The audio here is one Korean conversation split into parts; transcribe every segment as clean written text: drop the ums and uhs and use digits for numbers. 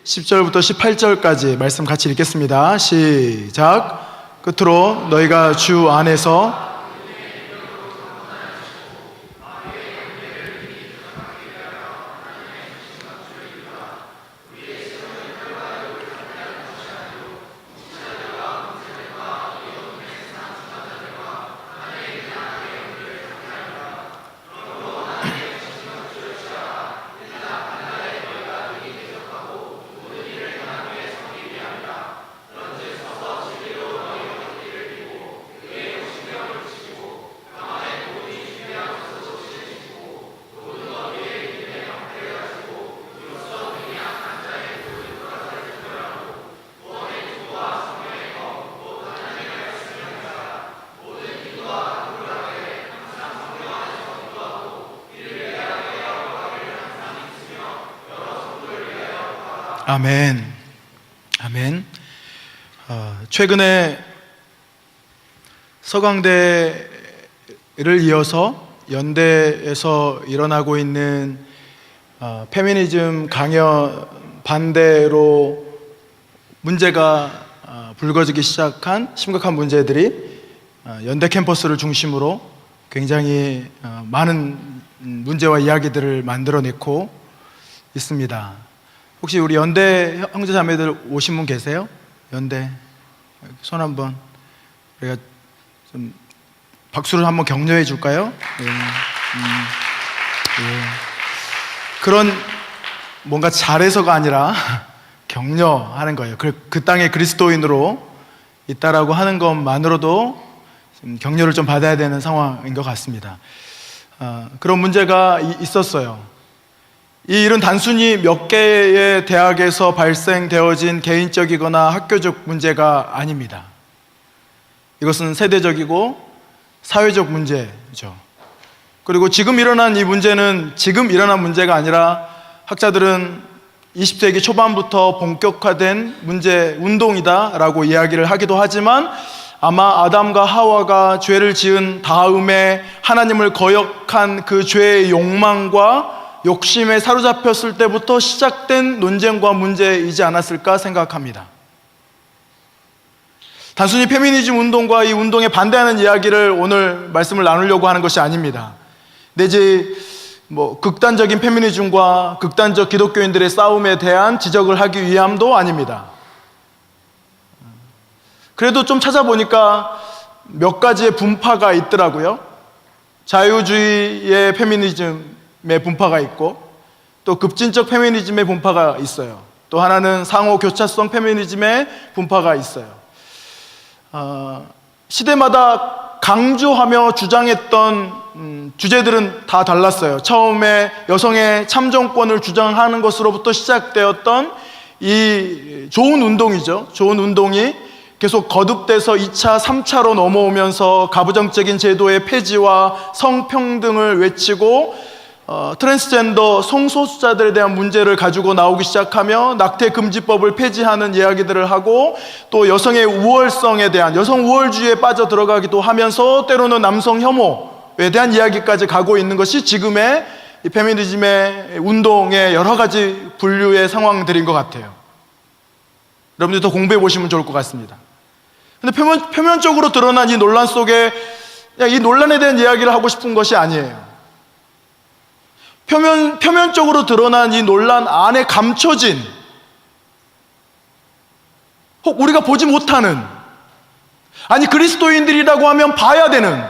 10절부터 18절까지 말씀 같이 읽겠습니다. 시작. 끝으로 너희가 주 안에서 아멘. 아멘. 최근에 서강대를 이어서 연대에서 일어나고 있는 페미니즘 강연 반대로 문제가 불거지기 시작한 심각한 문제들이 연대 캠퍼스를 중심으로 굉장히 많은 문제와 이야기들을 만들어내고 있습니다. 혹시 우리 연대 형제자매들 오신 분 계세요? 연대 손 한번, 우리가 좀 박수를 한번 격려해 줄까요? 예. 그런 뭔가 잘해서가 아니라 격려하는 거예요. 그 땅에 그리스도인으로 있다라고 하는 것만으로도 좀 격려를 좀 받아야 되는 상황인 것 같습니다. 그런 문제가 있었어요. 이 일은 단순히 몇 개의 대학에서 발생되어진 개인적이거나 학교적 문제가 아닙니다. 이것은 세대적이고 사회적 문제죠. 그리고 지금 일어난 이 문제는 지금 일어난 문제가 아니라 학자들은 20세기 초반부터 본격화된 문제 운동이다라고 이야기를 하기도 하지만, 아마 아담과 하와가 죄를 지은 다음에 하나님을 거역한 그 죄의 욕망과 욕심에 사로잡혔을 때부터 시작된 논쟁과 문제이지 않았을까 생각합니다. 단순히 페미니즘 운동과 이 운동에 반대하는 이야기를 오늘 말씀을 나누려고 하는 것이 아닙니다. 내지 극단적인 페미니즘과 극단적 기독교인들의 싸움에 대한 지적을 하기 위함도 아닙니다. 그래도 좀 찾아보니까 몇 가지의 분파가 있더라고요. 자유주의의 페미니즘의 분파가 있고, 또 급진적 페미니즘의 분파가 있어요. 또 하나는 상호 교차성 페미니즘의 분파가 있어요. 시대마다 강조하며 주장했던 주제들은 다 달랐어요. 처음에 여성의 참정권을 주장하는 것으로부터 시작되었던 이 좋은 운동이죠. 좋은 운동이 계속 거듭돼서 2차, 3차로 넘어오면서 가부장적인 제도의 폐지와 성평등을 외치고 트랜스젠더 성소수자들에 대한 문제를 가지고 나오기 시작하며 낙태금지법을 폐지하는 이야기들을 하고, 또 여성의 우월성에 대한 여성 우월주의에 빠져 들어가기도 하면서 때로는 남성 혐오에 대한 이야기까지 가고 있는 것이 지금의 이 페미니즘의 운동의 여러 가지 분류의 상황들인 것 같아요. 여러분들 더 공부해 보시면 좋을 것 같습니다. 근데 표면적으로 드러난 이 논란 속에 이 논란에 대한 이야기를 하고 싶은 것이 아니에요. 표면적으로 드러난 이 논란 안에 감춰진, 혹 우리가 보지 못하는, 아니 그리스도인들이라고 하면 봐야 되는,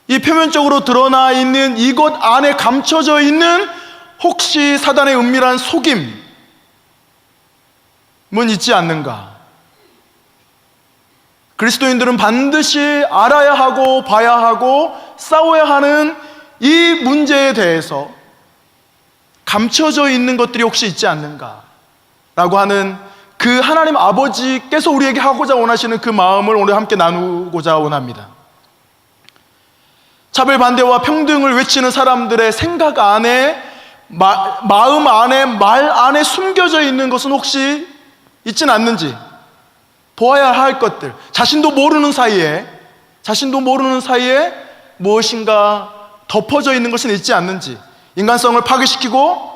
이 표면적으로 드러나 있는 이것 안에 감춰져 있는 혹시 사단의 은밀한 속임은 있지 않는가? 그리스도인들은 반드시 알아야 하고 봐야 하고 싸워야 하는 이 문제에 대해서 감춰져 있는 것들이 혹시 있지 않는가? 라고 하는 그 하나님 아버지께서 우리에게 하고자 원하시는 그 마음을 오늘 함께 나누고자 원합니다. 차별 반대와 평등을 외치는 사람들의 생각 안에, 마음 안에, 말 안에 숨겨져 있는 것은 혹시 있진 않는지 보아야 할 것들, 자신도 모르는 사이에 무엇인가 덮어져 있는 것은 있지 않는지, 인간성을 파괴시키고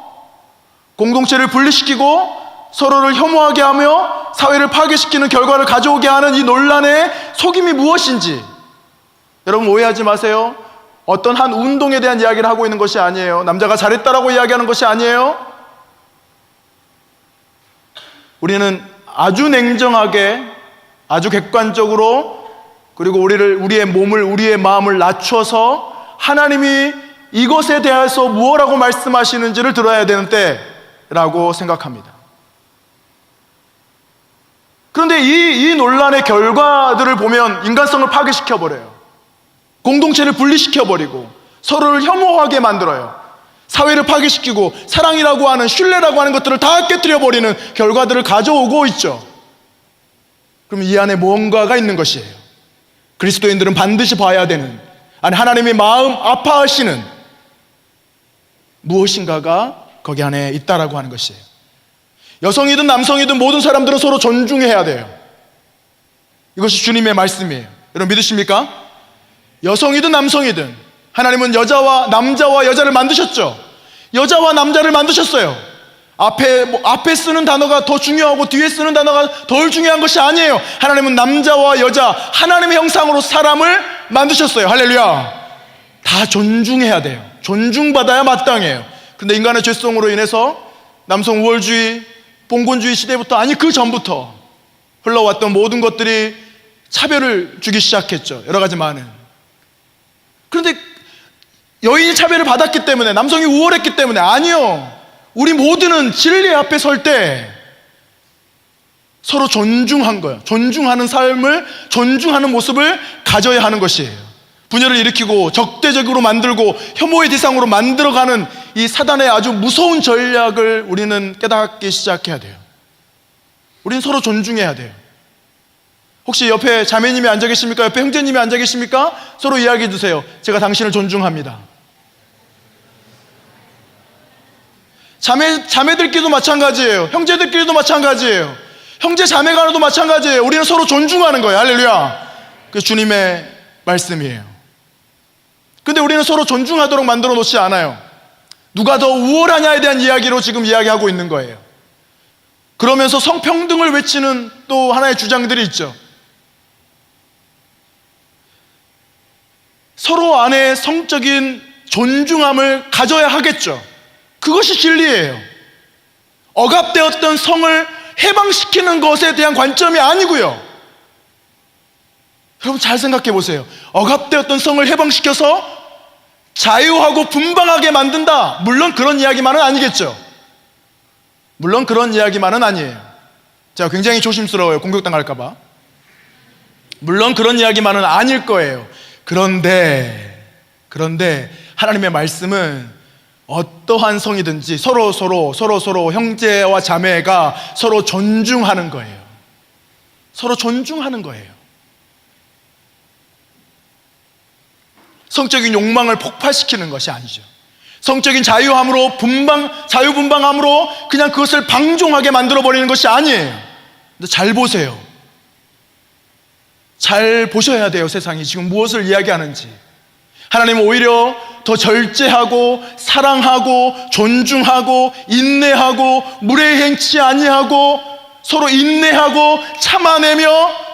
공동체를 분리시키고 서로를 혐오하게 하며 사회를 파괴시키는 결과를 가져오게 하는 이 논란의 속임이 무엇인지 여러분 오해하지 마세요. 어떤 한 운동에 대한 이야기를 하고 있는 것이 아니에요. 남자가 잘했다라고 이야기하는 것이 아니에요. 우리는 아주 냉정하게, 아주 객관적으로, 그리고 우리의 몸을, 우리의 마음을 낮춰서 하나님이 이것에 대해서 무엇라고 말씀하시는지를 들어야 되는 때라고 생각합니다. 그런데 이 논란의 결과들을 보면 인간성을 파괴시켜버려요. 공동체를 분리시켜버리고 서로를 혐오하게 만들어요. 사회를 파괴시키고 사랑이라고 하는, 신뢰라고 하는 것들을 다 깨뜨려버리는 결과들을 가져오고 있죠. 그럼 이 안에 무언가가 있는 것이에요. 그리스도인들은 반드시 봐야 되는, 아니 하나님의 마음 아파하시는 무엇인가가 거기 안에 있다라고 하는 것이에요. 여성이든 남성이든 모든 사람들은 서로 존중해야 돼요. 이것이 주님의 말씀이에요. 여러분 믿으십니까? 여성이든 남성이든 하나님은 남자와 여자를 만드셨죠. 여자와 남자를 만드셨어요. 앞에 쓰는 단어가 더 중요하고 뒤에 쓰는 단어가 덜 중요한 것이 아니에요. 하나님은 남자와 여자, 하나님의 형상으로 사람을 만드셨어요. 할렐루야. 다 존중해야 돼요. 존중받아야 마땅해요. 그런데 인간의 죄성으로 인해서 남성 우월주의, 봉건주의 시대부터, 아니 그 전부터 흘러왔던 모든 것들이 차별을 주기 시작했죠. 여러 가지 많은. 그런데 여인이 차별을 받았기 때문에, 남성이 우월했기 때문에, 아니요. 우리 모두는 진리 앞에 설 때 서로 존중한 거예요. 존중하는 삶을, 존중하는 모습을 가져야 하는 것이에요. 분열을 일으키고 적대적으로 만들고 혐오의 대상으로 만들어가는 이 사단의 아주 무서운 전략을 우리는 깨닫기 시작해야 돼요. 우리는 서로 존중해야 돼요. 혹시 옆에 자매님이 앉아 계십니까? 옆에 형제님이 앉아 계십니까? 서로 이야기해 주세요. 제가 당신을 존중합니다. 자매들끼리도 마찬가지예요. 형제들끼리도 마찬가지예요. 형제 자매 간에도 마찬가지예요. 우리는 서로 존중하는 거예요. 할렐루야. 그 주님의 말씀이에요. 근데 우리는 서로 존중하도록 만들어 놓지 않아요. 누가 더 우월하냐에 대한 이야기로 지금 이야기하고 있는 거예요. 그러면서 성평등을 외치는 또 하나의 주장들이 있죠. 서로 안에 성적인 존중함을 가져야 하겠죠. 그것이 진리예요. 억압되었던 성을 해방시키는 것에 대한 관점이 아니고요. 여러분 잘 생각해 보세요. 억압되었던 성을 해방시켜서 자유하고 분방하게 만든다. 물론 그런 이야기만은 아니겠죠. 물론 그런 이야기만은 아니에요. 제가 굉장히 조심스러워요. 공격당할까 봐. 물론 그런 이야기만은 아닐 거예요. 그런데 하나님의 말씀은 어떠한 성이든지 서로 형제와 자매가 서로 존중하는 거예요. 서로 존중하는 거예요. 성적인 욕망을 폭발시키는 것이 아니죠. 성적인 자유함으로 자유분방함으로 그냥 그것을 방종하게 만들어버리는 것이 아니에요. 근데 잘 보세요. 잘 보셔야 돼요. 세상이 지금 무엇을 이야기하는지. 하나님은 오히려 더 절제하고 사랑하고 존중하고 인내하고 무례행치 아니하고 서로 인내하고 참아내며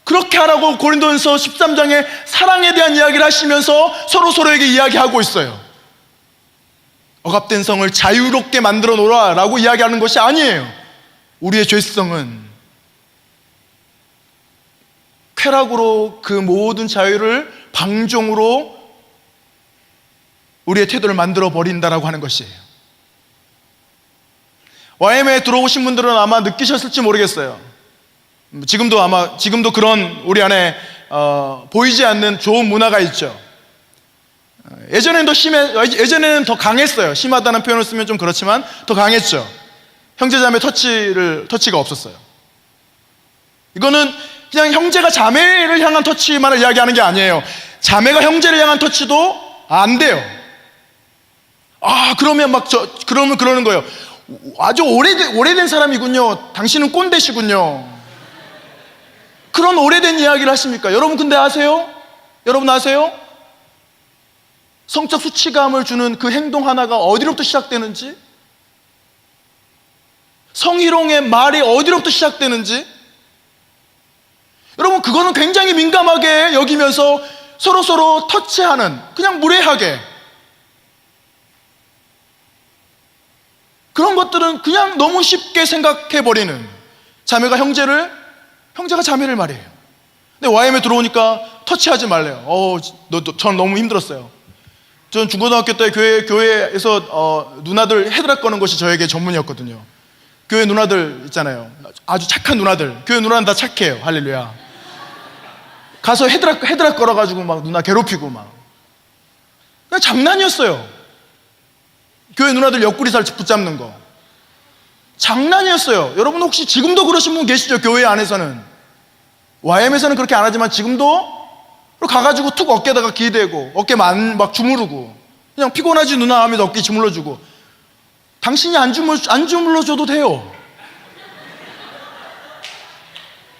그렇게 하라고 고린도전서 13장에 사랑에 대한 이야기를 하시면서 서로에게 이야기하고 있어요. 억압된 성을 자유롭게 만들어 놓으라 라고 이야기하는 것이 아니에요. 우리의 죄성은 쾌락으로 그 모든 자유를 방종으로 우리의 태도를 만들어 버린다라고 하는 것이에요. YM에 들어오신 분들은 아마 느끼셨을지 모르겠어요. 지금도 그런 우리 안에 보이지 않는 좋은 문화가 있죠. 예전에는 더 강했어요. 심하다는 표현을 쓰면 좀 그렇지만 더 강했죠. 형제자매 터치가 없었어요. 이거는 그냥 형제가 자매를 향한 터치만을 이야기하는 게 아니에요. 자매가 형제를 향한 터치도 안 돼요. 그러면 그러면 그러는 거예요. 아주 오래된 사람이군요. 당신은 꼰대시군요. 그런 오래된 이야기를 하십니까? 여러분 근데 아세요? 여러분 아세요? 성적 수치감을 주는 그 행동 하나가 어디로부터 시작되는지? 성희롱의 말이 어디로부터 시작되는지, 여러분 그거는 굉장히 민감하게 여기면서 서로 터치하는, 그냥 무례하게, 그런 것들은 그냥 너무 쉽게 생각해버리는, 자매가 형제가 자매를 말이에요. 근데 YM에 들어오니까 터치하지 말래요. 전 너무 힘들었어요. 전 중고등학교 때 교회에서 누나들 헤드락 거는 것이 저에게 전문이었거든요. 교회 누나들 있잖아요, 아주 착한 누나들. 교회 누나는 다 착해요. 할렐루야. 가서 헤드락 걸어가지고 막 누나 괴롭히고 막, 그냥 장난이었어요. 교회 누나들 옆구리살 붙잡는 거 장난이었어요. 여러분 혹시 지금도 그러신 분 계시죠? 교회 안에서는. YM에서는 그렇게 안 하지만 지금도 가가지고 툭 어깨에다가 기대고 어깨만 막 주무르고, 그냥 피곤하지 누나 하면서 어깨 주물러주고. 당신이 안 주물러줘도 돼요.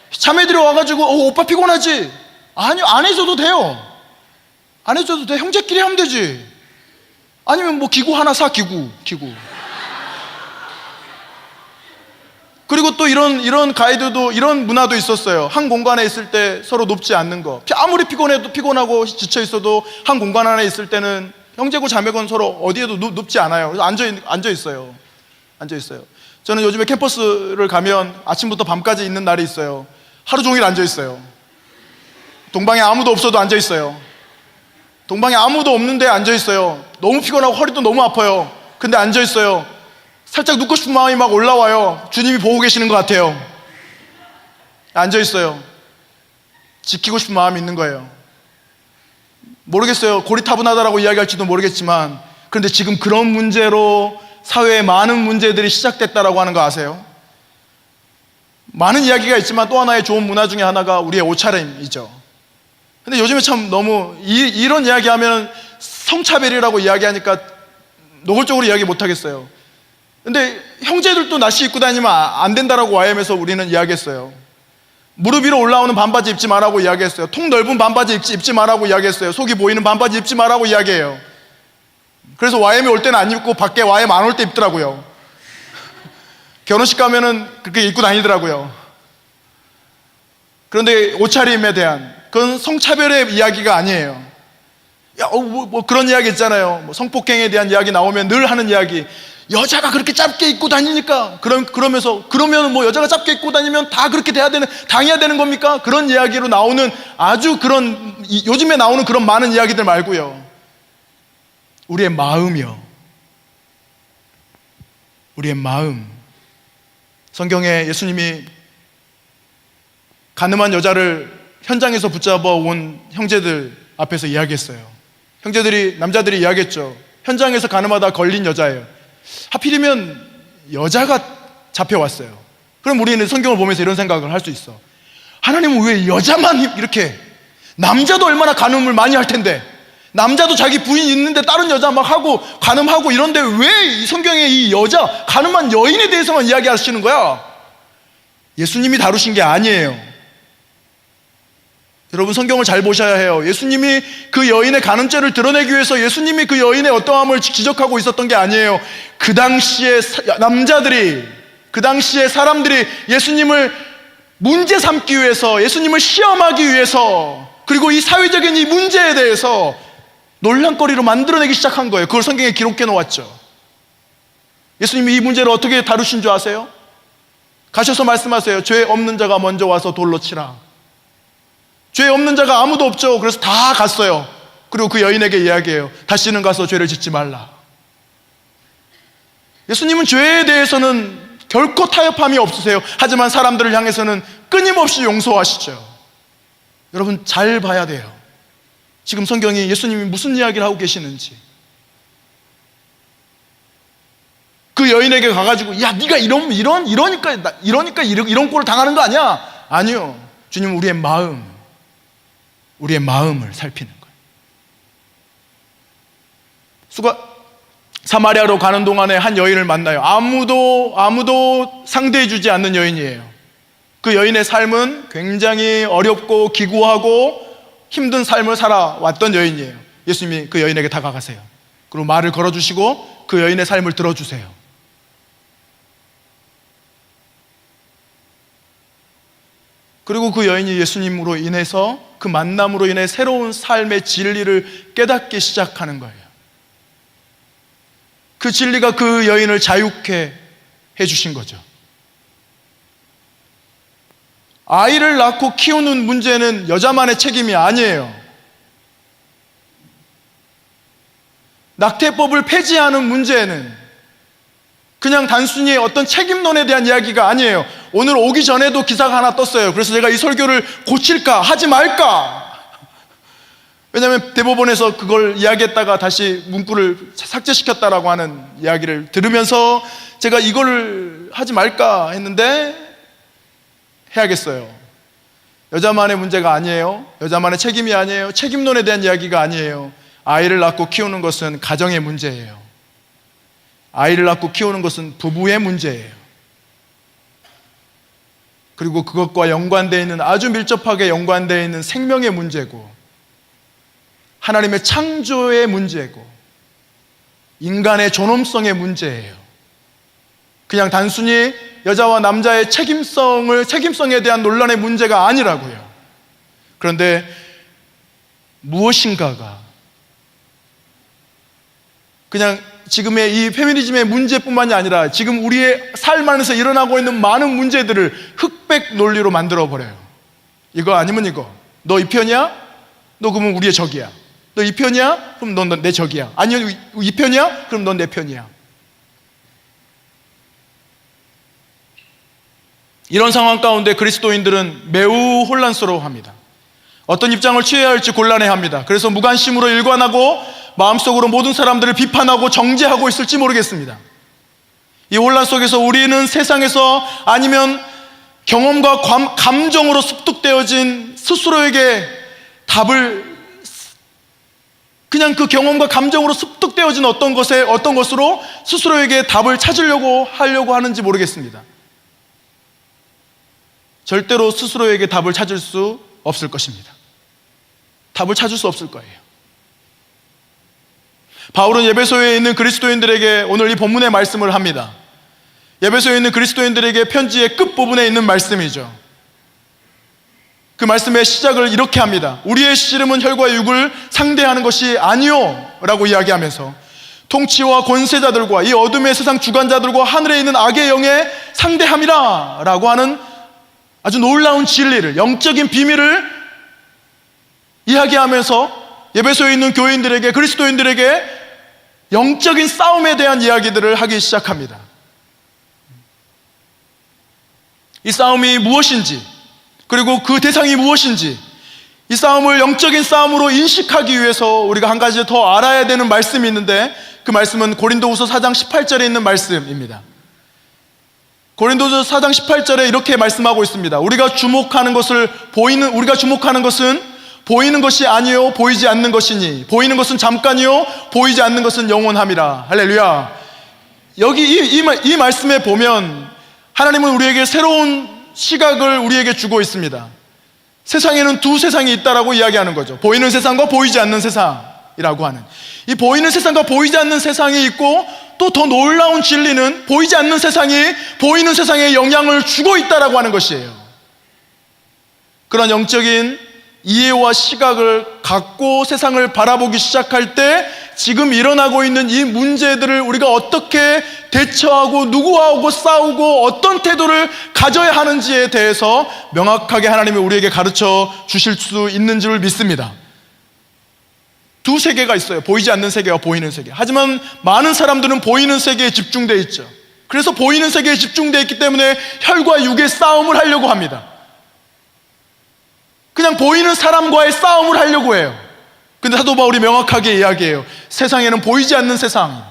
자매들이 와가지고 오빠 피곤하지? 아니요, 안 해줘도 돼요. 안 해줘도 돼. 형제끼리 하면 되지. 아니면 뭐 기구 하나 사. 기구. 그리고 또 이런 가이드도, 이런 문화도 있었어요. 한 공간에 있을 때 서로 높지 않는 거. 아무리 피곤하고 지쳐 있어도 한 공간 안에 있을 때는 형제고 자매건 서로 어디에도 높지 않아요. 그래서 앉아 있어요. 저는 요즘에 캠퍼스를 가면 아침부터 밤까지 있는 날이 있어요. 하루 종일 앉아 있어요. 동방에 아무도 없어도 앉아 있어요. 동방에 아무도 없는데 앉아 있어요. 너무 피곤하고 허리도 너무 아파요. 근데 앉아 있어요. 살짝 눕고 싶은 마음이 막 올라와요. 주님이 보고 계시는 것 같아요. 앉아 있어요. 지키고 싶은 마음이 있는 거예요. 모르겠어요. 고리타분하다라고 이야기할지도 모르겠지만, 그런데 지금 그런 문제로 사회에 많은 문제들이 시작됐다라고 하는 거 아세요? 많은 이야기가 있지만 또 하나의 좋은 문화 중에 하나가 우리의 옷차림이죠. 근데 요즘에 참 너무 이런 이야기하면 성차별이라고 이야기하니까 노골적으로 이야기 못하겠어요. 근데 형제들도 나시 입고 다니면 안 된다라고 YM에서 우리는 이야기했어요. 무릎 위로 올라오는 반바지 입지 말라고 이야기했어요. 통 넓은 반바지 입지 말라고 이야기했어요. 속이 보이는 반바지 입지 말라고 이야기해요. 그래서 YM에 올 때는 안 입고 밖에 YM 안 올 때 입더라고요. 결혼식 가면은 그렇게 입고 다니더라고요. 그런데 옷차림에 대한, 그건 성차별의 이야기가 아니에요. 뭐 그런 이야기 있잖아요. 뭐 성폭행에 대한 이야기 나오면 늘 하는 이야기, 여자가 그렇게 짧게 입고 다니니까, 그러면 뭐 여자가 짧게 입고 다니면 다 그렇게 당해야 되는 겁니까? 그런 이야기로 나오는, 아주 요즘에 나오는 그런 많은 이야기들 말고요. 우리의 마음이요. 우리의 마음. 성경에 예수님이 가늠한 여자를 현장에서 붙잡아 온 형제들 앞에서 이야기했어요. 남자들이 이야기했죠. 현장에서 가늠하다 걸린 여자예요. 하필이면 여자가 잡혀왔어요. 그럼 우리는 성경을 보면서 이런 생각을 할 수 있어. 하나님은 왜 여자만 이렇게, 남자도 얼마나 간음을 많이 할 텐데, 남자도 자기 부인 있는데 다른 여자 막 하고 간음하고 이런데 왜 이 성경에 이 여자, 간음한 여인에 대해서만 이야기하시는 거야? 예수님이 다루신 게 아니에요. 여러분 성경을 잘 보셔야 해요. 예수님이 그 여인의 간음죄를 드러내기 위해서 예수님이 그 여인의 어떠함을 지적하고 있었던 게 아니에요. 그 당시에 남자들이, 그 당시에 사람들이 예수님을 문제 삼기 위해서, 예수님을 시험하기 위해서, 그리고 이 사회적인 이 문제에 대해서 논란거리로 만들어내기 시작한 거예요. 그걸 성경에 기록해 놓았죠. 예수님이 이 문제를 어떻게 다루신 줄 아세요? 가셔서 말씀하세요. 죄 없는 자가 먼저 와서 돌로 치라. 죄 없는 자가 아무도 없죠. 그래서 다 갔어요. 그리고 그 여인에게 이야기해요. 다시는 가서 죄를 짓지 말라. 예수님은 죄에 대해서는 결코 타협함이 없으세요. 하지만 사람들을 향해서는 끊임없이 용서하시죠. 여러분 잘 봐야 돼요. 지금 성경이 예수님이 무슨 이야기를 하고 계시는지. 그 여인에게 가가지고 야 네가 이러니까 이런 꼴을 당하는 거 아니야? 아니요. 주님은 우리의 마음을 살피는 거예요. 사마리아로 가는 동안에 한 여인을 만나요. 아무도 상대해주지 않는 여인이에요. 그 여인의 삶은 굉장히 어렵고 기구하고 힘든 삶을 살아왔던 여인이에요. 예수님이 그 여인에게 다가가세요. 그리고 말을 걸어주시고 그 여인의 삶을 들어주세요. 그리고 그 여인이 예수님으로 인해서, 그 만남으로 인해 새로운 삶의 진리를 깨닫기 시작하는 거예요. 그 진리가 그 여인을 자유케 해주신 거죠. 아이를 낳고 키우는 문제는 여자만의 책임이 아니에요. 낙태법을 폐지하는 문제는 그냥 단순히 어떤 책임론에 대한 이야기가 아니에요. 오늘 오기 전에도 기사가 하나 떴어요. 그래서 제가 이 설교를 고칠까 하지 말까, 왜냐하면 대법원에서 그걸 이야기했다가 다시 문구를 삭제시켰다라고 하는 이야기를 들으면서 제가 이걸 하지 말까 했는데 해야겠어요. 여자만의 문제가 아니에요. 여자만의 책임이 아니에요. 책임론에 대한 이야기가 아니에요. 아이를 낳고 키우는 것은 가정의 문제예요. 아이를 낳고 키우는 것은 부부의 문제예요. 그리고 그것과 연관되어 있는, 아주 밀접하게 연관되어 있는 생명의 문제고, 하나님의 창조의 문제고, 인간의 존엄성의 문제예요. 그냥 단순히 여자와 남자의 책임성에 대한 논란의 문제가 아니라고요. 그런데 무엇인가가 그냥 지금의 이 페미니즘의 문제뿐만이 아니라 지금 우리의 삶 안에서 일어나고 있는 많은 문제들을 흑백 논리로 만들어버려요. 이거 아니면 이거. 너 이 편이야? 너 그러면 우리의 적이야. 너 이 편이야? 그럼 넌 내 적이야. 아니면 이 편이야? 그럼 넌 내 편이야. 이런 상황 가운데 그리스도인들은 매우 혼란스러워합니다. 어떤 입장을 취해야 할지 곤란해합니다. 그래서 무관심으로 일관하고 마음속으로 모든 사람들을 비판하고 정죄하고 있을지 모르겠습니다. 이 혼란 속에서 우리는 세상에서, 아니면 경험과 감정으로 습득되어진 스스로에게 답을, 그냥 그 경험과 감정으로 습득되어진 어떤 것으로 스스로에게 답을 하려고 하는지 모르겠습니다. 절대로 스스로에게 답을 찾을 수 없을 것입니다. 답을 찾을 수 없을 거예요. 바울은 에베소에 있는 그리스도인들에게 오늘 이 본문의 말씀을 합니다. 에베소에 있는 그리스도인들에게 편지의 끝부분에 있는 말씀이죠. 그 말씀의 시작을 이렇게 합니다. 우리의 씨름은 혈과 육을 상대하는 것이 아니요 라고 이야기하면서 통치와 권세자들과 이 어둠의 세상 주관자들과 하늘에 있는 악의 영에 상대함이라 라고 하는 아주 놀라운 진리를, 영적인 비밀을 이야기하면서 에베소에 있는 교인들에게, 그리스도인들에게 영적인 싸움에 대한 이야기들을 하기 시작합니다. 이 싸움이 무엇인지, 그리고 그 대상이 무엇인지, 이 싸움을 영적인 싸움으로 인식하기 위해서 우리가 한 가지 더 알아야 되는 말씀이 있는데, 그 말씀은 고린도후서 4장 18절에 있는 말씀입니다. 고린도후서 4장 18절에 이렇게 말씀하고 있습니다. 우리가 주목하는 것은 보이는 것이 아니요 보이지 않는 것이니, 보이는 것은 잠깐이요 보이지 않는 것은 영원함이라. 할렐루야. 여기 이 말씀에 보면 하나님은 우리에게 새로운 시각을 우리에게 주고 있습니다. 세상에는 두 세상이 있다라고 이야기하는 거죠. 보이는 세상과 보이지 않는 세상이라고 하는, 이 보이는 세상과 보이지 않는 세상이 있고, 또 더 놀라운 진리는 보이지 않는 세상이 보이는 세상에 영향을 주고 있다라고 하는 것이에요. 그런 영적인 이해와 시각을 갖고 세상을 바라보기 시작할 때 지금 일어나고 있는 이 문제들을 우리가 어떻게 대처하고 누구하고 싸우고 어떤 태도를 가져야 하는지에 대해서 명확하게 하나님이 우리에게 가르쳐 주실 수 있는 줄 믿습니다. 두 세계가 있어요. 보이지 않는 세계와 보이는 세계. 하지만 많은 사람들은 보이는 세계에 집중되어 있죠. 그래서 보이는 세계에 집중되어 있기 때문에 혈과 육의 싸움을 하려고 합니다. 그냥 보이는 사람과의 싸움을 하려고 해요. 근데 사도 바울이 명확하게 이야기해요. 세상에는 보이지 않는 세상,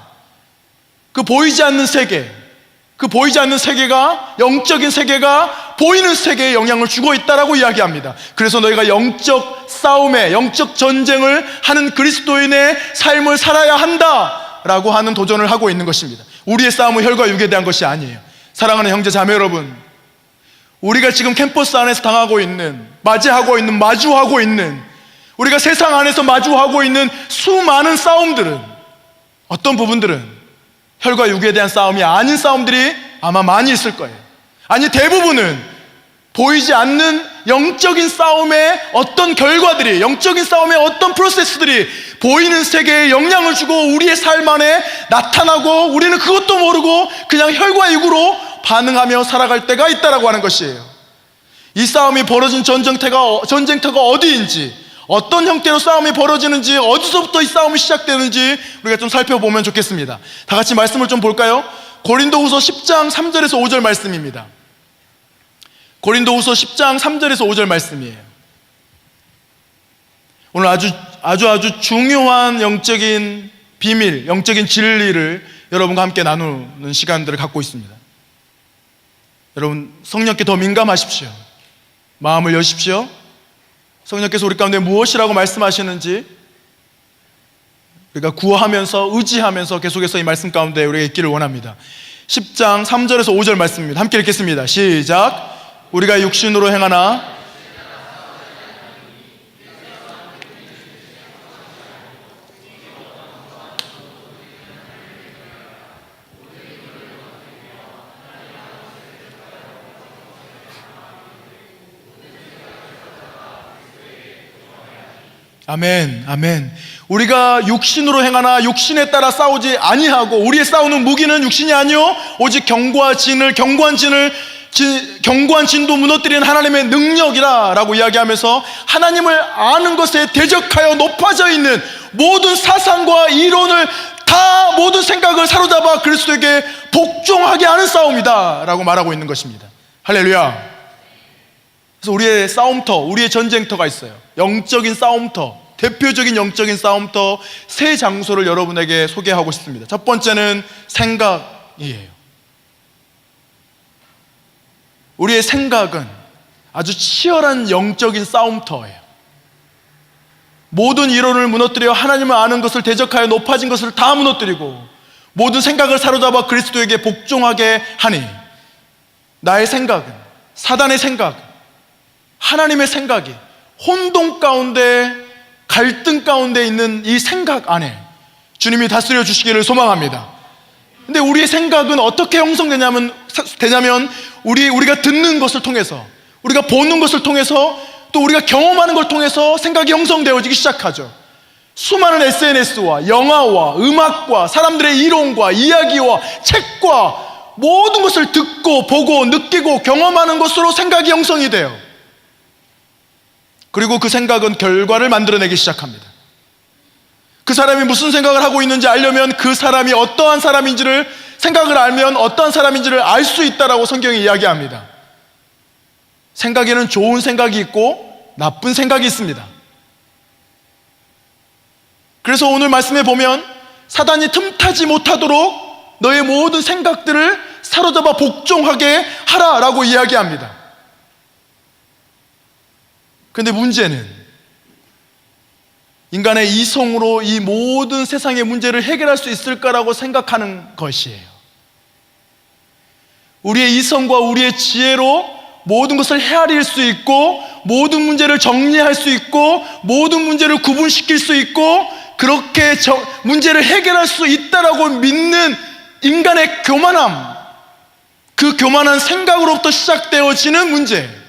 그 보이지 않는 세계, 그 보이지 않는 세계가, 영적인 세계가 보이는 세계에 영향을 주고 있다라고 이야기합니다. 그래서 너희가 영적 싸움에, 영적 전쟁을 하는 그리스도인의 삶을 살아야 한다라고 하는 도전을 하고 있는 것입니다. 우리의 싸움은 혈과 육에 대한 것이 아니에요. 사랑하는 형제 자매 여러분, 우리가 지금 캠퍼스 안에서 마주하고 있는 우리가 세상 안에서 마주하고 있는 수많은 싸움들은, 어떤 부분들은 혈과 육에 대한 싸움이 아닌 싸움들이 아마 많이 있을 거예요. 아니, 대부분은 보이지 않는 영적인 싸움의 어떤 결과들이, 영적인 싸움의 어떤 프로세스들이 보이는 세계에 영향을 주고 우리의 삶 안에 나타나고 우리는 그것도 모르고 그냥 혈과육으로 반응하며 살아갈 때가 있다라고 하는 것이에요. 이 싸움이 벌어진 전쟁터가 어디인지, 어떤 형태로 싸움이 벌어지는지, 어디서부터 이 싸움이 시작되는지 우리가 좀 살펴보면 좋겠습니다. 다 같이 말씀을 좀 볼까요? 고린도후서 10장 3절에서 5절 말씀입니다. 고린도후서 10장 3절에서 5절 말씀이에요. 오늘 아주 중요한 영적인 비밀, 영적인 진리를 여러분과 함께 나누는 시간들을 갖고 있습니다. 여러분, 성령께 더 민감하십시오. 마음을 여십시오. 성령께서 우리 가운데 무엇이라고 말씀하시는지 우리가 구하면서, 의지하면서 계속해서 이 말씀 가운데 우리가 있기를 원합니다. 10장 3절에서 5절 말씀입니다. 함께 읽겠습니다. 시작. 우리가 육신으로 행하나 아멘, 아멘. 우리가 육신으로 행하나 육신에 따라 싸우지 아니하고 우리의 싸우는 무기는 육신이 아니요 오직 견고한 진도 무너뜨리는 하나님의 능력이라 라고 이야기하면서 하나님을 아는 것에 대적하여 높아져 있는 모든 사상과 이론을 다, 모든 생각을 사로잡아 그리스도에게 복종하게 하는 싸움이다 라고 말하고 있는 것입니다. 할렐루야. 그래서 우리의 싸움터, 우리의 전쟁터가 있어요. 영적인 싸움터, 대표적인 영적인 싸움터 세 장소를 여러분에게 소개하고 싶습니다. 첫 번째는 생각이에요. 우리의 생각은 아주 치열한 영적인 싸움터예요. 모든 이론을 무너뜨려 하나님을 아는 것을 대적하여 높아진 것을 다 무너뜨리고 모든 생각을 사로잡아 그리스도에게 복종하게 하니, 나의 생각은, 사단의 생각, 하나님의 생각이 혼동 가운데, 갈등 가운데 있는 이 생각 안에 주님이 다스려 주시기를 소망합니다. 근데 우리의 생각은 어떻게 형성되냐면 우리가 듣는 것을 통해서, 우리가 보는 것을 통해서, 또 우리가 경험하는 걸 통해서 생각이 형성되어지기 시작하죠. 수많은 SNS와 영화와 음악과 사람들의 이론과 이야기와 책과 모든 것을 듣고 보고 느끼고 경험하는 것으로 생각이 형성이 돼요. 그리고 그 생각은 결과를 만들어내기 시작합니다. 그 사람이 무슨 생각을 하고 있는지 알려면 그 사람이 어떠한 사람인지를, 생각을 알면 어떠한 사람인지를 알 수 있다라고 성경이 이야기합니다. 생각에는 좋은 생각이 있고 나쁜 생각이 있습니다. 그래서 오늘 말씀에 보면 사단이 틈타지 못하도록 너의 모든 생각들을 사로잡아 복종하게 하라라고 이야기합니다. 그런데 문제는 인간의 이성으로 이 모든 세상의 문제를 해결할 수 있을까라고 생각하는 것이에요. 우리의 이성과 우리의 지혜로 모든 것을 헤아릴 수 있고 모든 문제를 정리할 수 있고 모든 문제를 구분시킬 수 있고 그렇게 문제를 해결할 수 있다라고 믿는 인간의 교만함, 그 교만한 생각으로부터 시작되어지는 문제.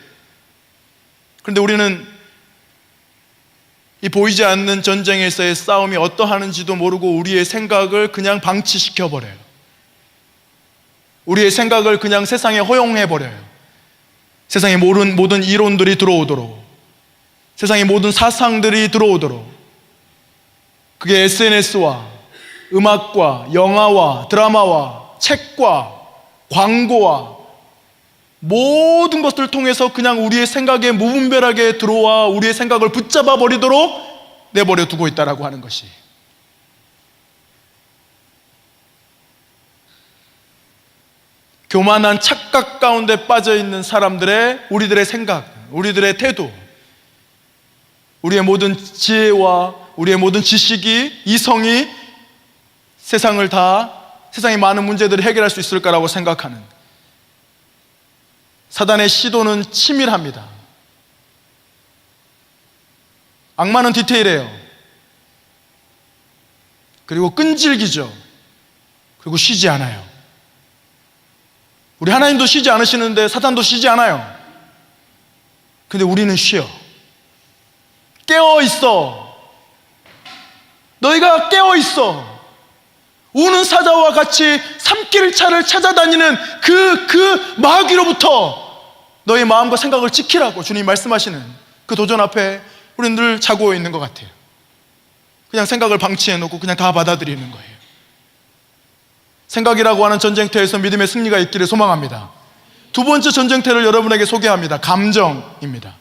그런데 우리는 이 보이지 않는 전쟁에서의 싸움이 어떠하는지도 모르고 우리의 생각을 그냥 방치시켜버려요. 우리의 생각을 그냥 세상에 허용해버려요. 세상의 모든 이론들이 들어오도록, 세상의 모든 사상들이 들어오도록, 그게 SNS와 음악과 영화와 드라마와 책과 광고와 모든 것들을 통해서 그냥 우리의 생각에 무분별하게 들어와 우리의 생각을 붙잡아 버리도록 내버려 두고 있다라고 하는 것이, 교만한 착각 가운데 빠져 있는 사람들의, 우리들의 생각, 우리들의 태도, 우리의 모든 지혜와 우리의 모든 지식이, 이성이 세상의 많은 문제들을 해결할 수 있을까라고 생각하는, 사단의 시도는 치밀합니다. 악마는 디테일해요. 그리고 끈질기죠. 그리고 쉬지 않아요. 우리 하나님도 쉬지 않으시는데 사탄도 쉬지 않아요. 근데 우리는 쉬어. 깨어 있어. 너희가 깨어 있어. 우는 사자와 같이 산길차를 찾아다니는 그 마귀로부터 너의 마음과 생각을 지키라고 주님 말씀하시는 그 도전 앞에 우리는 늘 자고 있는 것 같아요. 그냥 생각을 방치해놓고 그냥 다 받아들이는 거예요. 생각이라고 하는 전쟁터에서 믿음의 승리가 있기를 소망합니다. 두 번째 전쟁터를 여러분에게 소개합니다. 감정입니다.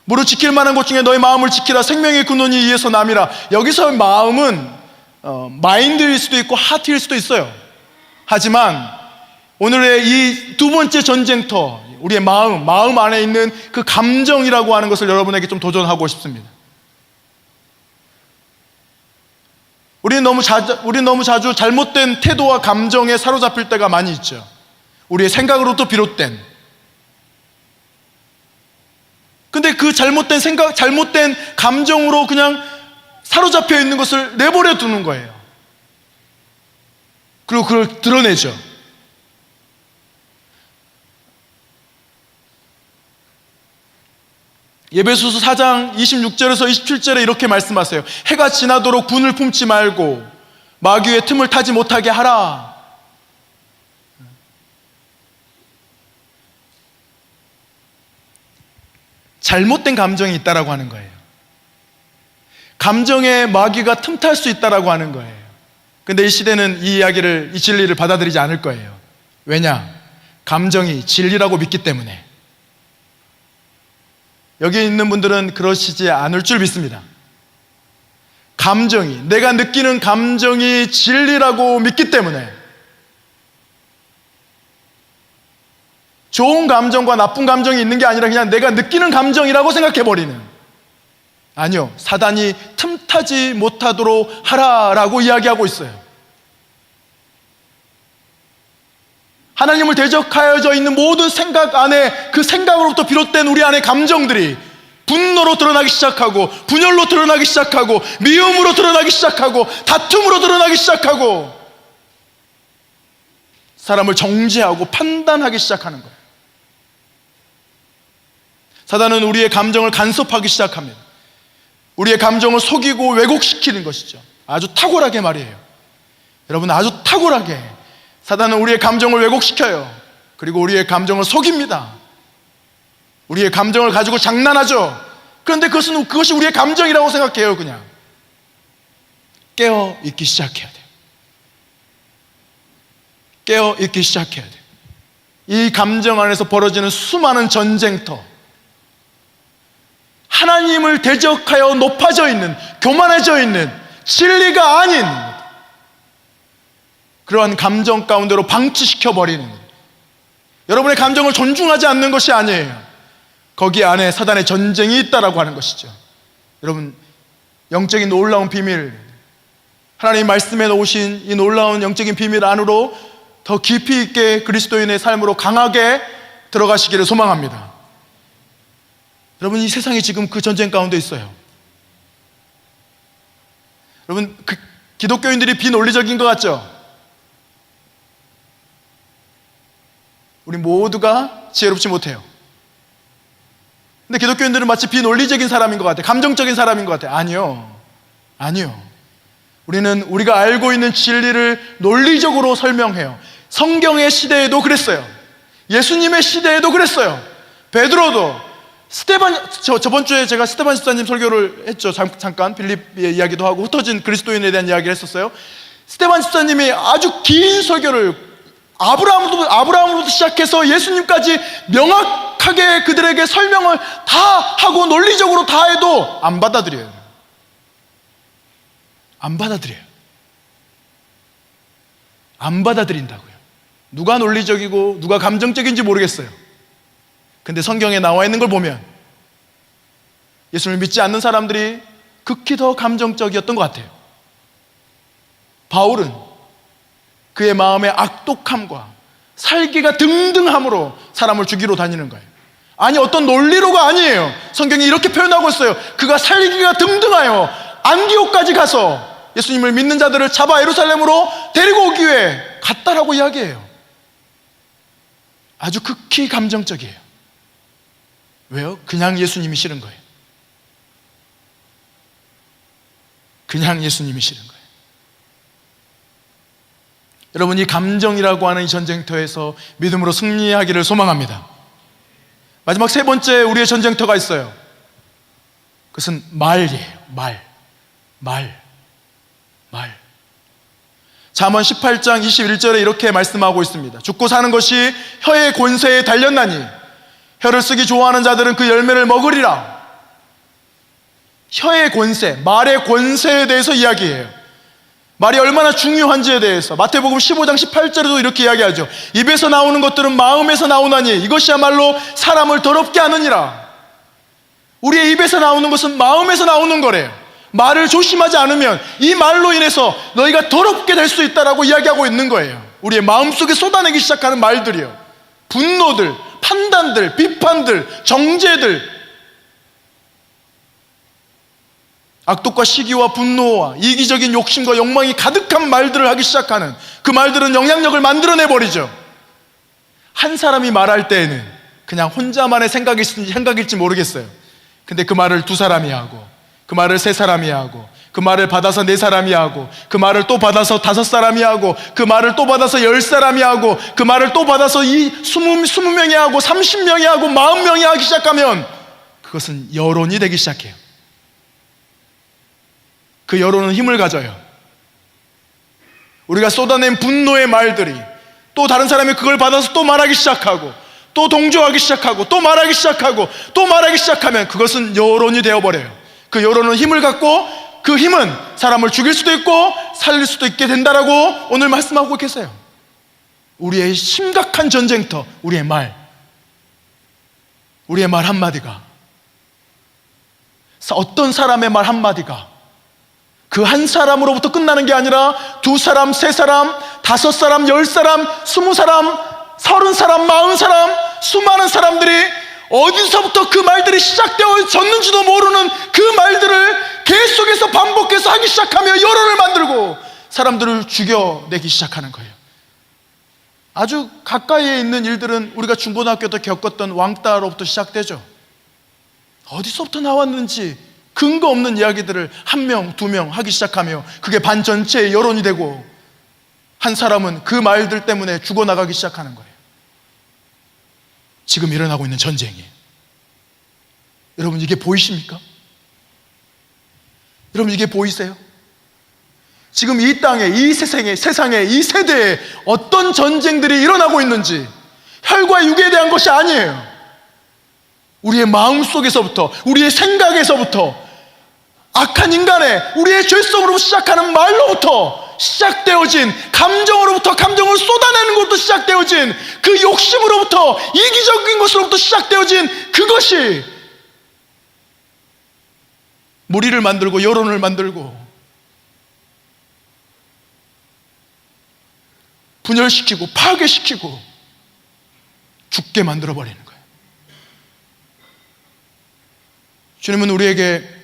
무릇 지킬 만한 것 중에 너의 마음을 지키라. 생명의 근원이 이에서 남이라. 여기서 마음은 마인드일 수도 있고 하트일 수도 있어요. 하지만 오늘의 이 두 번째 전쟁터, 우리의 마음 안에 있는 그 감정이라고 하는 것을 여러분에게 좀 도전하고 싶습니다. 우리는 너무 자주 잘못된 태도와 감정에 사로잡힐 때가 많이 있죠. 우리의 생각으로부터 비롯된. 근데 그 잘못된 생각, 잘못된 감정으로 그냥 사로잡혀 있는 것을 내버려 두는 거예요. 그리고 그걸 드러내죠. 에베소서 4장 26절에서 27절에 이렇게 말씀하세요. 해가 지나도록 군을 품지 말고 마귀의 틈을 타지 못하게 하라. 잘못된 감정이 있다라고 하는 거예요. 감정에 마귀가 틈탈 수 있다라고 하는 거예요. 근데 이 시대는 이 진리를 받아들이지 않을 거예요. 왜냐? 감정이 진리라고 믿기 때문에. 여기 있는 분들은 그러시지 않을 줄 믿습니다. 내가 느끼는 감정이 진리라고 믿기 때문에 좋은 감정과 나쁜 감정이 있는 게 아니라 그냥 내가 느끼는 감정이라고 생각해버리는. 아니요, 사단이 틈타지 못하도록 하라라고 이야기하고 있어요. 하나님을 대적하여져 있는 모든 생각 안에, 그 생각으로부터 비롯된 우리 안의 감정들이 분노로 드러나기 시작하고, 분열로 드러나기 시작하고, 미움으로 드러나기 시작하고, 다툼으로 드러나기 시작하고, 사람을 정죄하고 판단하기 시작하는 거예요. 사단은 우리의 감정을 간섭하기 시작합니다. 우리의 감정을 속이고 왜곡시키는 것이죠. 아주 탁월하게 말이에요. 여러분, 아주 탁월하게 사단은 우리의 감정을 왜곡시켜요. 그리고 우리의 감정을 속입니다. 우리의 감정을 가지고 장난하죠. 그런데 그것이 우리의 감정이라고 생각해요. 그냥 깨어 있기 시작해야 돼요. 깨어 있기 시작해야 돼요. 이 감정 안에서 벌어지는 수많은 전쟁터, 하나님을 대적하여 높아져 있는, 교만해져 있는, 진리가 아닌 그러한 감정 가운데로 방치시켜버리는, 여러분의 감정을 존중하지 않는 것이 아니에요. 거기 안에 사단의 전쟁이 있다라고 하는 것이죠. 여러분, 영적인 놀라운 비밀, 하나님 말씀에 놓으신 이 놀라운 영적인 비밀 안으로 더 깊이 있게 그리스도인의 삶으로 강하게 들어가시기를 소망합니다. 여러분, 이 세상이 지금 그 전쟁 가운데 있어요. 여러분, 기독교인들이 비논리적인 것 같죠? 우리 모두가 지혜롭지 못해요. 근데 기독교인들은 마치 비논리적인 사람인 것 같아요. 감정적인 사람인 것 같아요. 아니요. 우리는 우리가 알고 있는 진리를 논리적으로 설명해요. 성경의 시대에도 그랬어요. 예수님의 시대에도 그랬어요. 베드로도, 저번 주에 제가 스테반 집사님 설교를 했죠. 잠깐 빌립의 이야기도 하고 흩어진 그리스도인에 대한 이야기를 했었어요. 스테반 집사님이 아주 긴 설교를 아브라함으로부터 시작해서 예수님까지 명확하게 그들에게 설명을 다 하고 논리적으로 다 해도 안 받아들여요. 안 받아들인다고요. 누가 논리적이고 누가 감정적인지 모르겠어요. 근데 성경에 나와 있는 걸 보면 예수님을 믿지 않는 사람들이 극히 더 감정적이었던 것 같아요. 바울은 그의 마음의 악독함과 살기가 등등함으로 사람을 죽이러 다니는 거예요. 아니, 어떤 논리로가 아니에요. 성경이 이렇게 표현하고 있어요. 그가 살기가 등등하여 안디옥까지 가서 예수님을 믿는 자들을 잡아 예루살렘으로 데리고 오기 위해 갔다라고 이야기해요. 아주 극히 감정적이에요. 왜요? 그냥 예수님이 싫은 거예요. 그냥 예수님이 싫은 거예요. 여러분, 이 감정이라고 하는 이 전쟁터에서 믿음으로 승리하기를 소망합니다. 마지막 세 번째 우리의 전쟁터가 있어요. 그것은 말이에요. 말. 잠언 18장 21절에 이렇게 말씀하고 있습니다. 죽고 사는 것이 혀의 권세에 달렸나니 혀를 쓰기 좋아하는 자들은 그 열매를 먹으리라. 혀의 권세, 말의 권세에 대해서 이야기해요. 말이 얼마나 중요한지에 대해서 마태복음 15장 18절에도 이렇게 이야기하죠. 입에서 나오는 것들은 마음에서 나오나니 이것이야말로 사람을 더럽게 하느니라. 우리의 입에서 나오는 것은 마음에서 나오는 거래요. 말을 조심하지 않으면 이 말로 인해서 너희가 더럽게 될 수 있다라고 이야기하고 있는 거예요. 우리의 마음속에 쏟아내기 시작하는 말들이요, 분노들, 판단들, 비판들, 정죄들, 악독과 시기와 분노와 이기적인 욕심과 욕망이 가득한 말들을 하기 시작하는 그 말들은 영향력을 만들어내버리죠. 한 사람이 말할 때에는 그냥 혼자만의 생각일지 모르겠어요. 근데 그 말을 두 사람이 하고, 그 말을 세 사람이 하고, 그 말을 받아서 네 사람이 하고, 그 말을 또 받아서 5사람이 하고, 그 말을 또 받아서 10사람이 하고, 그 말을 또 받아서 20명이 하고, 30명이 하고, 40명이 하기 시작하면 그것은 여론이 되기 시작해요. 그 여론은 힘을 가져요. 우리가 쏟아낸 분노의 말들이 또 다른 사람이 그걸 받아서 또 말하기 시작하고, 또 동조하기 시작하고, 또 말하기 시작하고, 또 말하기 시작하면 그것은 여론이 되어버려요. 그 여론은 힘을 갖고 그 힘은 사람을 죽일 수도 있고 살릴 수도 있게 된다라고 오늘 말씀하고 계세요. 우리의 심각한 전쟁터, 우리의 말 한마디가, 어떤 사람의 말 한마디가 그 한 사람으로부터 끝나는 게 아니라 2사람, 3사람, 5사람, 10사람, 20사람, 30사람, 40사람, 수많은 사람들이 어디서부터 그 말들이 시작되어졌는지도 모르는 그 말들을 계속해서 반복해서 하기 시작하며 여론을 만들고 사람들을 죽여내기 시작하는 거예요. 아주 가까이에 있는 일들은 우리가 중고등학교 때 겪었던 왕따로부터 시작되죠. 어디서부터 나왔는지 근거 없는 이야기들을 1명, 2명 하기 시작하며 그게 반 전체의 여론이 되고 한 사람은 그 말들 때문에 죽어나가기 시작하는 거예요. 지금 일어나고 있는 전쟁이에요. 여러분, 이게 보이십니까? 여러분, 이게 보이세요? 지금 이 땅에, 이 세상에, 이 세대에 어떤 전쟁들이 일어나고 있는지 혈과 육에 대한 것이 아니에요. 우리의 마음속에서부터, 우리의 생각에서부터, 악한 인간의 우리의 죄성으로 시작하는 말로부터 시작되어진, 감정으로부터 감정을 쏟아내는 것부터 시작되어진, 그 욕심으로부터, 이기적인 것으로부터 시작되어진 그것이 무리를 만들고 여론을 만들고 분열시키고 파괴시키고 죽게 만들어버리는 거예요. 주님은 우리에게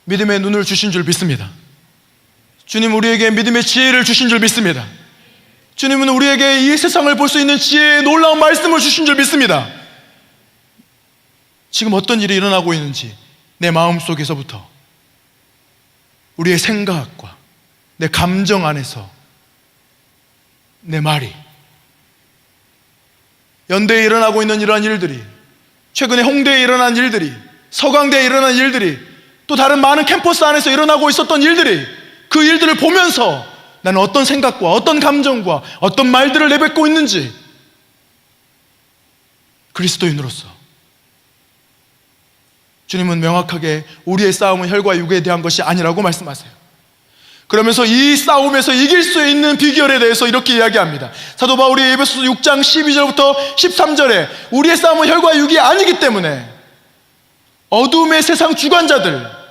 믿음의 눈을 주신 줄 믿습니다. 주님, 우리에게 믿음의 지혜를 주신 줄 믿습니다. 주님은 우리에게 이 세상을 볼 수 있는 지혜의 놀라운 말씀을 주신 줄 믿습니다. 지금 어떤 일이 일어나고 있는지 내 마음속에서부터, 우리의 생각과 내 감정 안에서 내 말이, 연대에 일어나고 있는 이러한 일들이, 최근에 홍대에 일어난 일들이, 서강대에 일어난 일들이, 또 다른 많은 캠퍼스 안에서 일어나고 있었던 일들이, 그 일들을 보면서 나는 어떤 생각과 어떤 감정과 어떤 말들을 내뱉고 있는지 그리스도인으로서 주님은 명확하게 우리의 싸움은 혈과 육에 대한 것이 아니라고 말씀하세요. 그러면서 이 싸움에서 이길 수 있는 비결에 대해서 이렇게 이야기합니다. 사도 바울이 에베소서 6장 12절부터 13절에 우리의 싸움은 혈과 육이 아니기 때문에 어둠의 세상 주관자들,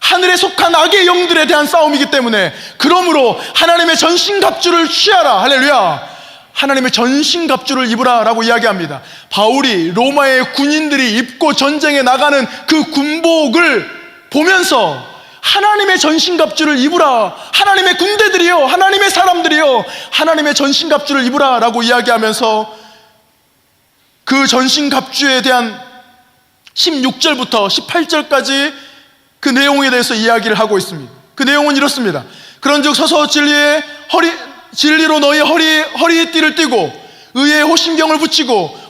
하늘에 속한 악의 영들에 대한 싸움이기 때문에, 그러므로 하나님의 전신갑주를 취하라. 할렐루야. 하나님의 전신갑주를 입으라 라고 이야기합니다. 바울이 로마의 군인들이 입고 전쟁에 나가는 그 군복을 보면서 하나님의 전신갑주를 입으라, 하나님의 군대들이요, 하나님의 사람들이요, 하나님의 전신갑주를 입으라 라고 이야기하면서 그 전신갑주에 대한 16절부터 18절까지 그 내용에 대해서 이야기를 하고 있습니다. 그 내용은 이렇습니다. 그런즉 서서 진리로 너희 허리띠를 띠고 의의 호심경을 붙이고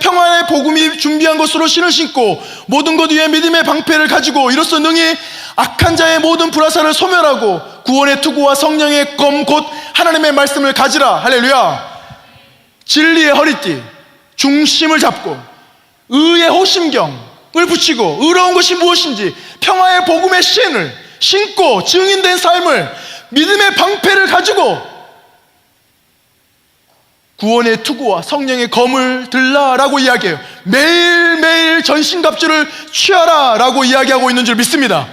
평안의 복음이 준비한 것으로 신을 신고 모든 것 위에 믿음의 방패를 가지고 이로써 능히 악한 자의 모든 불화살을 소멸하고 구원의 투구와 성령의 검 곧 하나님의 말씀을 가지라. 할렐루야. 진리의 허리띠, 중심을 잡고 의의 호심경을 붙이고 의로운 것이 무엇인지 평화의 복음의 신을 신고 증인된 삶을 믿음의 방패를 가지고 구원의 투구와 성령의 검을 들라라고 이야기해요. 매일매일 전신갑주를 취하라 라고 이야기하고 있는 줄 믿습니다.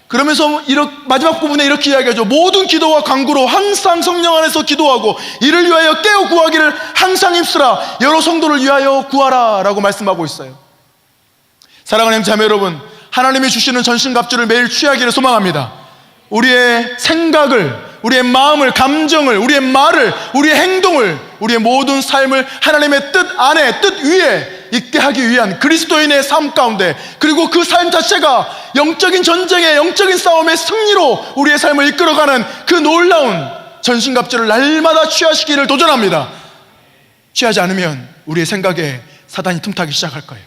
그러면서 마지막 부분에 이렇게 이야기하죠. 모든 기도와 간구로 항상 성령 안에서 기도하고 이를 위하여 깨어 구하기를 항상 힘쓰라. 여러 성도를 위하여 구하라 라고 말씀하고 있어요. 사랑하는 자매 여러분, 하나님이 주시는 전신갑주를 매일 취하기를 소망합니다. 우리의 생각을, 우리의 마음을, 감정을, 우리의 말을, 우리의 행동을, 우리의 모든 삶을 하나님의 뜻 안에, 뜻 위에 있게 하기 위한 그리스도인의 삶 가운데, 그리고 그 삶 자체가 영적인 전쟁의, 영적인 싸움의 승리로 우리의 삶을 이끌어가는 그 놀라운 전신갑주를 날마다 취하시기를 도전합니다. 취하지 않으면 우리의 생각에 사단이 틈타기 시작할 거예요.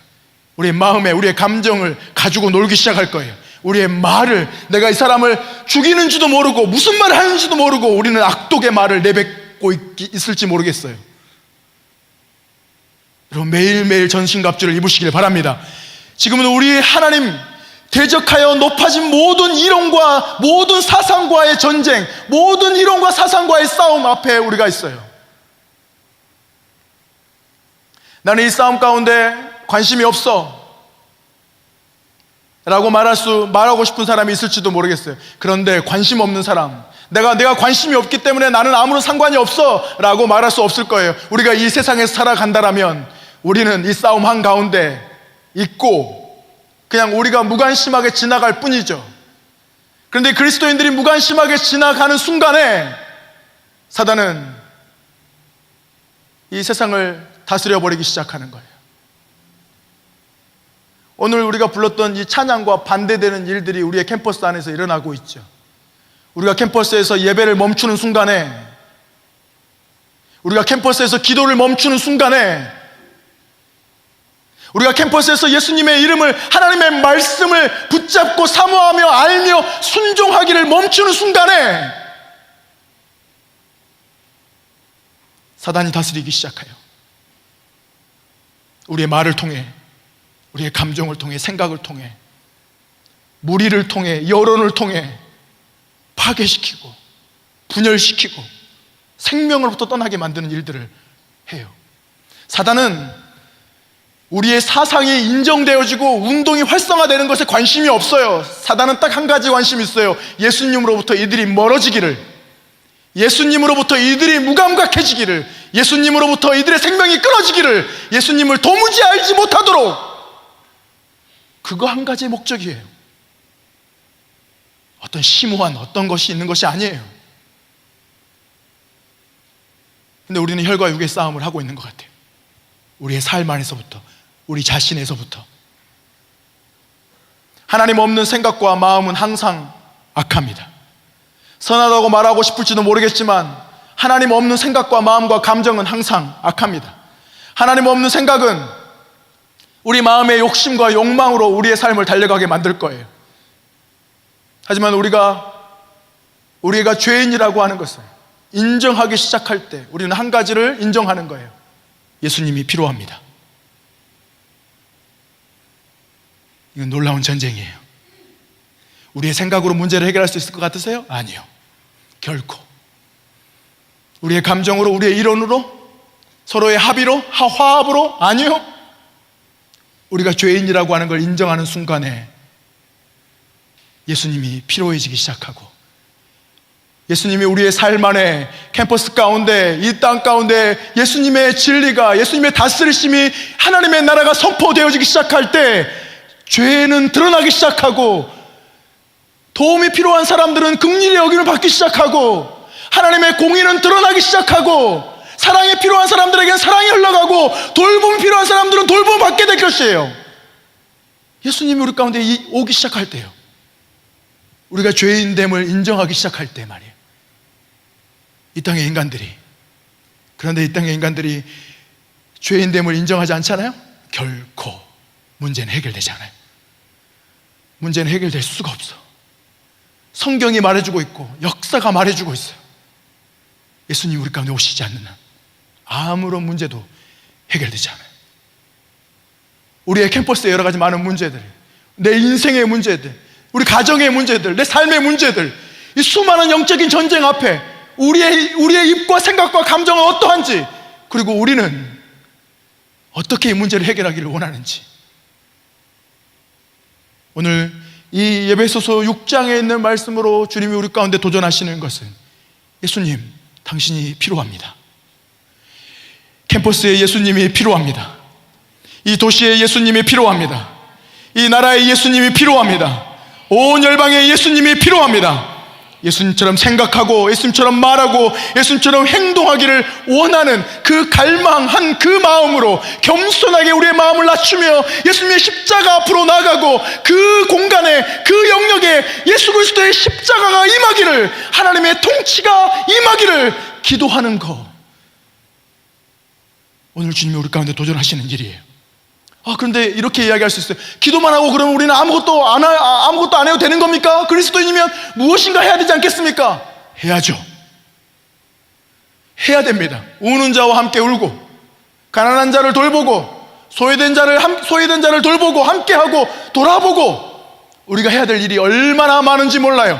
우리의 마음에, 우리의 감정을 가지고 놀기 시작할 거예요. 우리의 말을, 내가 이 사람을 죽이는지도 모르고 무슨 말을 하는지도 모르고 우리는 악독의 말을 내뱉고 있을지 모르겠어요. 여러분, 매일매일 전신갑주를 입으시길 바랍니다. 지금은 우리 하나님 대적하여 높아진 모든 이론과 모든 사상과의 전쟁, 모든 이론과 사상과의 싸움 앞에 우리가 있어요. 나는 이 싸움 가운데 관심이 없어 라고 말하고 싶은 사람이 있을지도 모르겠어요. 그런데 관심 없는 사람, 내가 관심이 없기 때문에 나는 아무런 상관이 없어 라고 말할 수 없을 거예요. 우리가 이 세상에서 살아간다라면 우리는 이 싸움 한가운데 있고 그냥 우리가 무관심하게 지나갈 뿐이죠. 그런데 그리스도인들이 무관심하게 지나가는 순간에 사단은 이 세상을 다스려버리기 시작하는 거예요. 오늘 우리가 불렀던 이 찬양과 반대되는 일들이 우리의 캠퍼스 안에서 일어나고 있죠. 우리가 캠퍼스에서 예배를 멈추는 순간에, 우리가 캠퍼스에서 기도를 멈추는 순간에, 우리가 캠퍼스에서 예수님의 이름을, 하나님의 말씀을 붙잡고 사모하며 알며 순종하기를 멈추는 순간에 사단이 다스리기 시작해요. 우리의 말을 통해, 우리의 감정을 통해, 생각을 통해, 무리를 통해, 여론을 통해 파괴시키고 분열시키고 생명으로부터 떠나게 만드는 일들을 해요. 사단은 우리의 사상이 인정되어지고 운동이 활성화되는 것에 관심이 없어요. 사단은 딱 한 가지 관심이 있어요. 예수님으로부터 이들이 멀어지기를, 예수님으로부터 이들이 무감각해지기를, 예수님으로부터 이들의 생명이 끊어지기를, 예수님을 도무지 알지 못하도록, 그거 한 가지의 목적이에요. 어떤 심오한 어떤 것이 있는 것이 아니에요. 근데 우리는 혈과 육의 싸움을 하고 있는 것 같아요. 우리의 삶 안에서부터, 우리 자신에서부터. 하나님 없는 생각과 마음은 항상 악합니다. 선하다고 말하고 싶을지도 모르겠지만 하나님 없는 생각과 마음과 감정은 항상 악합니다. 하나님 없는 생각은 우리 마음의 욕심과 욕망으로 우리의 삶을 달려가게 만들 거예요. 하지만 우리가 죄인이라고 하는 것을 인정하기 시작할 때 우리는 한 가지를 인정하는 거예요. 예수님이 필요합니다. 이건 놀라운 전쟁이에요. 우리의 생각으로 문제를 해결할 수 있을 것 같으세요? 아니요, 결코. 우리의 감정으로, 우리의 이론으로, 서로의 합의로, 화합으로? 아니요. 우리가 죄인이라고 하는 걸 인정하는 순간에 예수님이 필요해지기 시작하고, 예수님이 우리의 삶 안에, 캠퍼스 가운데, 이 땅 가운데 예수님의 진리가, 예수님의 다스리심이, 하나님의 나라가 선포되어지기 시작할 때 죄는 드러나기 시작하고, 도움이 필요한 사람들은 긍휼히 여김을 받기 시작하고, 하나님의 공의는 드러나기 시작하고, 사랑이 필요한 사람들에게는 사랑이 흘러가고 돌봄이 필요한 사람들은 돌봄을 받게 될 것이에요. 예수님이 우리 가운데 오기 시작할 때요, 우리가 죄인됨을 인정하기 시작할 때 말이에요, 이 땅의 인간들이, 그런데 이 땅의 인간들이 죄인됨을 인정하지 않잖아요? 결코 문제는 해결되지 않아요. 문제는 해결될 수가 없어. 성경이 말해주고 있고 역사가 말해주고 있어요. 예수님이 우리 가운데 오시지 않는 한 아무런 문제도 해결되지 않아요. 우리의 캠퍼스의 여러 가지 많은 문제들, 내 인생의 문제들, 우리 가정의 문제들, 내 삶의 문제들, 이 수많은 영적인 전쟁 앞에 우리의 입과 생각과 감정은 어떠한지, 그리고 우리는 어떻게 이 문제를 해결하기를 원하는지, 오늘 이 에베소서 6장에 있는 말씀으로 주님이 우리 가운데 도전하시는 것은, 예수님, 당신이 필요합니다. 캠퍼스에 예수님이 필요합니다. 이 도시에 예수님이 필요합니다. 이 나라에 예수님이 필요합니다. 온 열방에 예수님이 필요합니다. 예수님처럼 생각하고 예수님처럼 말하고 예수님처럼 행동하기를 원하는 그 갈망한 그 마음으로 겸손하게 우리의 마음을 낮추며 예수님의 십자가 앞으로 나아가고, 그 공간에, 그 영역에 예수 그리스도의 십자가가 임하기를, 하나님의 통치가 임하기를 기도하는 것, 오늘 주님이 우리 가운데 도전하시는 일이에요. 그런데 이렇게 이야기할 수 있어요. 기도만 하고 그러면 우리는 아무것도 안 해도 되는 겁니까? 그리스도인이면 무엇인가 해야 되지 않겠습니까? 해야죠. 해야 됩니다. 우는 자와 함께 울고, 가난한 자를 돌보고, 소외된 자를 돌보고, 함께하고, 돌아보고, 우리가 해야 될 일이 얼마나 많은지 몰라요.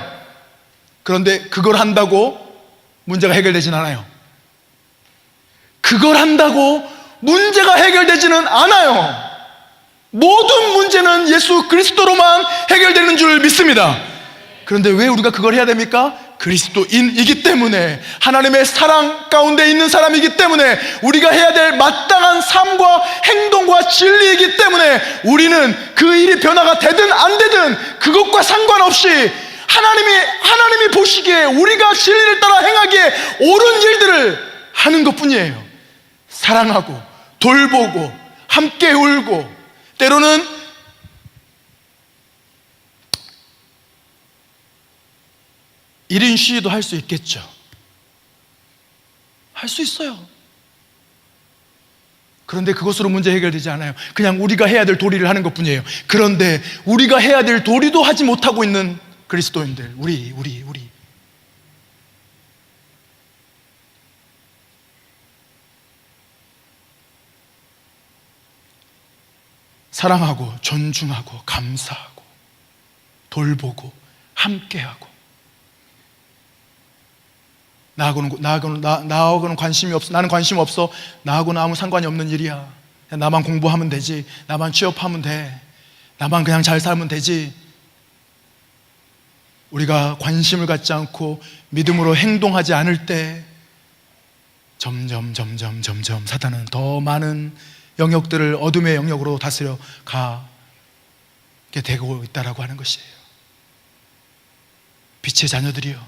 그런데 그걸 한다고 문제가 해결되진 않아요. 그걸 한다고 문제가 해결되지는 않아요. 모든 문제는 예수 그리스도로만 해결되는 줄 믿습니다. 그런데 왜 우리가 그걸 해야 됩니까? 그리스도인이기 때문에, 하나님의 사랑 가운데 있는 사람이기 때문에, 우리가 해야 될 마땅한 삶과 행동과 진리이기 때문에, 우리는 그 일이 변화가 되든 안 되든 그것과 상관없이 하나님이 보시기에 우리가 진리를 따라 행하기에 옳은 일들을 하는 것뿐이에요. 사랑하고 돌보고 함께 울고, 때로는 일인 시위도 할 수 있겠죠. 할 수 있어요. 그런데 그것으로 문제 해결되지 않아요. 그냥 우리가 해야 될 도리를 하는 것뿐이에요. 그런데 우리가 해야 될 도리도 하지 못하고 있는 그리스도인들, 우리 사랑하고 존중하고 감사하고 돌보고 함께하고, 나하고는 관심이 없어, 나는 관심 없어, 나하고는 아무 상관이 없는 일이야, 나만 공부하면 되지, 나만 취업하면 돼, 나만 그냥 잘 살면 되지. 우리가 관심을 갖지 않고 믿음으로 행동하지 않을 때 점점 사탄은 더 많은 영역들을 어둠의 영역으로 다스려 가게 되고 있다라고 하는 것이에요. 빛의 자녀들이여,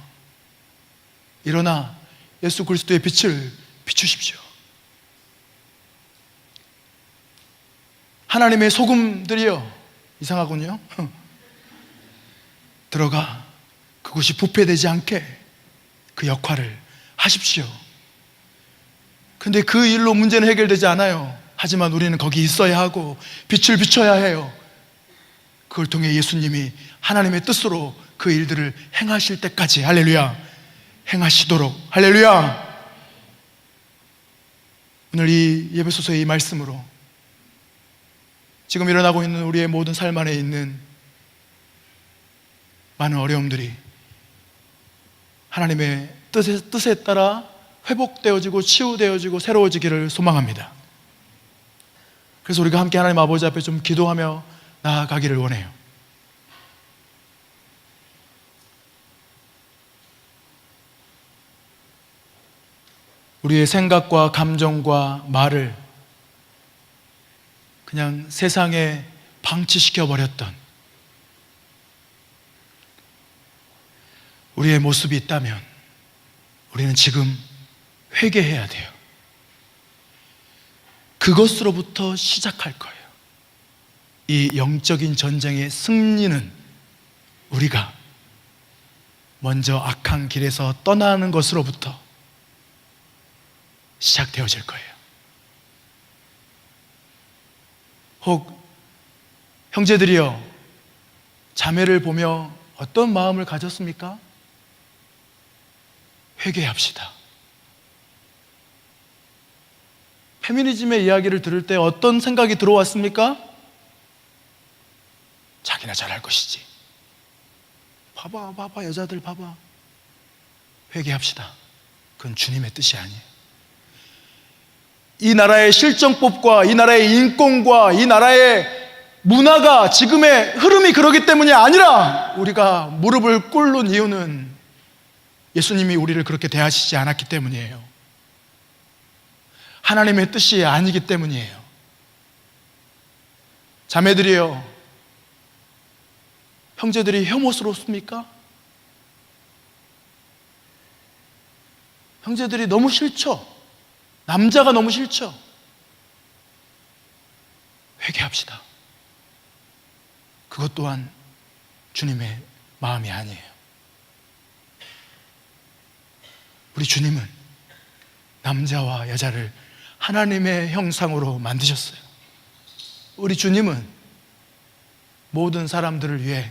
일어나 예수 그리스도의 빛을 비추십시오. 하나님의 소금들이여, 이상하군요. 들어가 그곳이 부패되지 않게 그 역할을 하십시오. 근데 그 일로 문제는 해결되지 않아요. 하지만 우리는 거기 있어야 하고 빛을 비춰야 해요. 그걸 통해 예수님이 하나님의 뜻으로 그 일들을 행하실 때까지, 할렐루야, 행하시도록, 할렐루야. 오늘 이 에베소서의 이 말씀으로 지금 일어나고 있는 우리의 모든 삶 안에 있는 많은 어려움들이 하나님의 뜻에 따라 회복되어지고 치유되어지고 새로워지기를 소망합니다. 그래서 우리가 함께 하나님 아버지 앞에 좀 기도하며 나아가기를 원해요. 우리의 생각과 감정과 말을 그냥 세상에 방치시켜 버렸던 우리의 모습이 있다면 우리는 지금 회개해야 돼요. 그것으로부터 시작할 거예요. 이 영적인 전쟁의 승리는 우리가 먼저 악한 길에서 떠나는 것으로부터 시작되어질 거예요. 혹 형제들이여, 자매를 보며 어떤 마음을 가졌습니까? 회개합시다. 페미니즘의 이야기를 들을 때 어떤 생각이 들어왔습니까? 자기나 잘할 것이지. 봐봐, 여자들 봐봐. 회개합시다. 그건 주님의 뜻이 아니에요. 이 나라의 실정법과 이 나라의 인권과 이 나라의 문화가 지금의 흐름이 그러기 때문이 아니라, 우리가 무릎을 꿇는 이유는 예수님이 우리를 그렇게 대하시지 않았기 때문이에요. 하나님의 뜻이 아니기 때문이에요. 자매들이여, 형제들이 혐오스럽습니까? 형제들이 너무 싫죠? 남자가 너무 싫죠? 회개합시다. 그것 또한 주님의 마음이 아니에요. 우리 주님은 남자와 여자를 하나님의 형상으로 만드셨어요. 우리 주님은 모든 사람들을 위해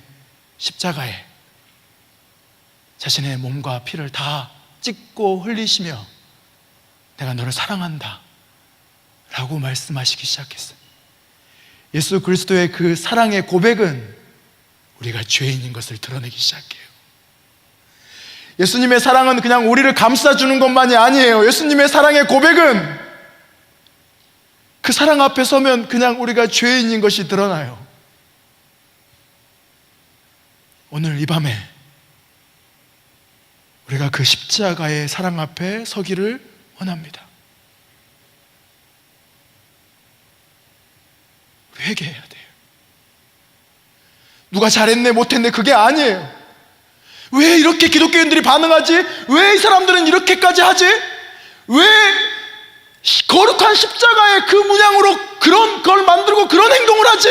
십자가에 자신의 몸과 피를 다 찢고 흘리시며 내가 너를 사랑한다 라고 말씀하시기 시작했어요. 예수 그리스도의 그 사랑의 고백은 우리가 죄인인 것을 드러내기 시작해요. 예수님의 사랑은 그냥 우리를 감싸주는 것만이 아니에요. 예수님의 사랑의 고백은 그 사랑 앞에 서면 그냥 우리가 죄인인 것이 드러나요. 오늘 이 밤에 우리가 그 십자가의 사랑 앞에 서기를 원합니다. 회개해야 돼요. 누가 잘했네 못했네 그게 아니에요. 왜 이렇게 기독교인들이 반응하지? 왜 이 사람들은 이렇게까지 하지? 왜 거룩한 십자가의 그 문양으로 그런 걸 만들고 그런 행동을 하지?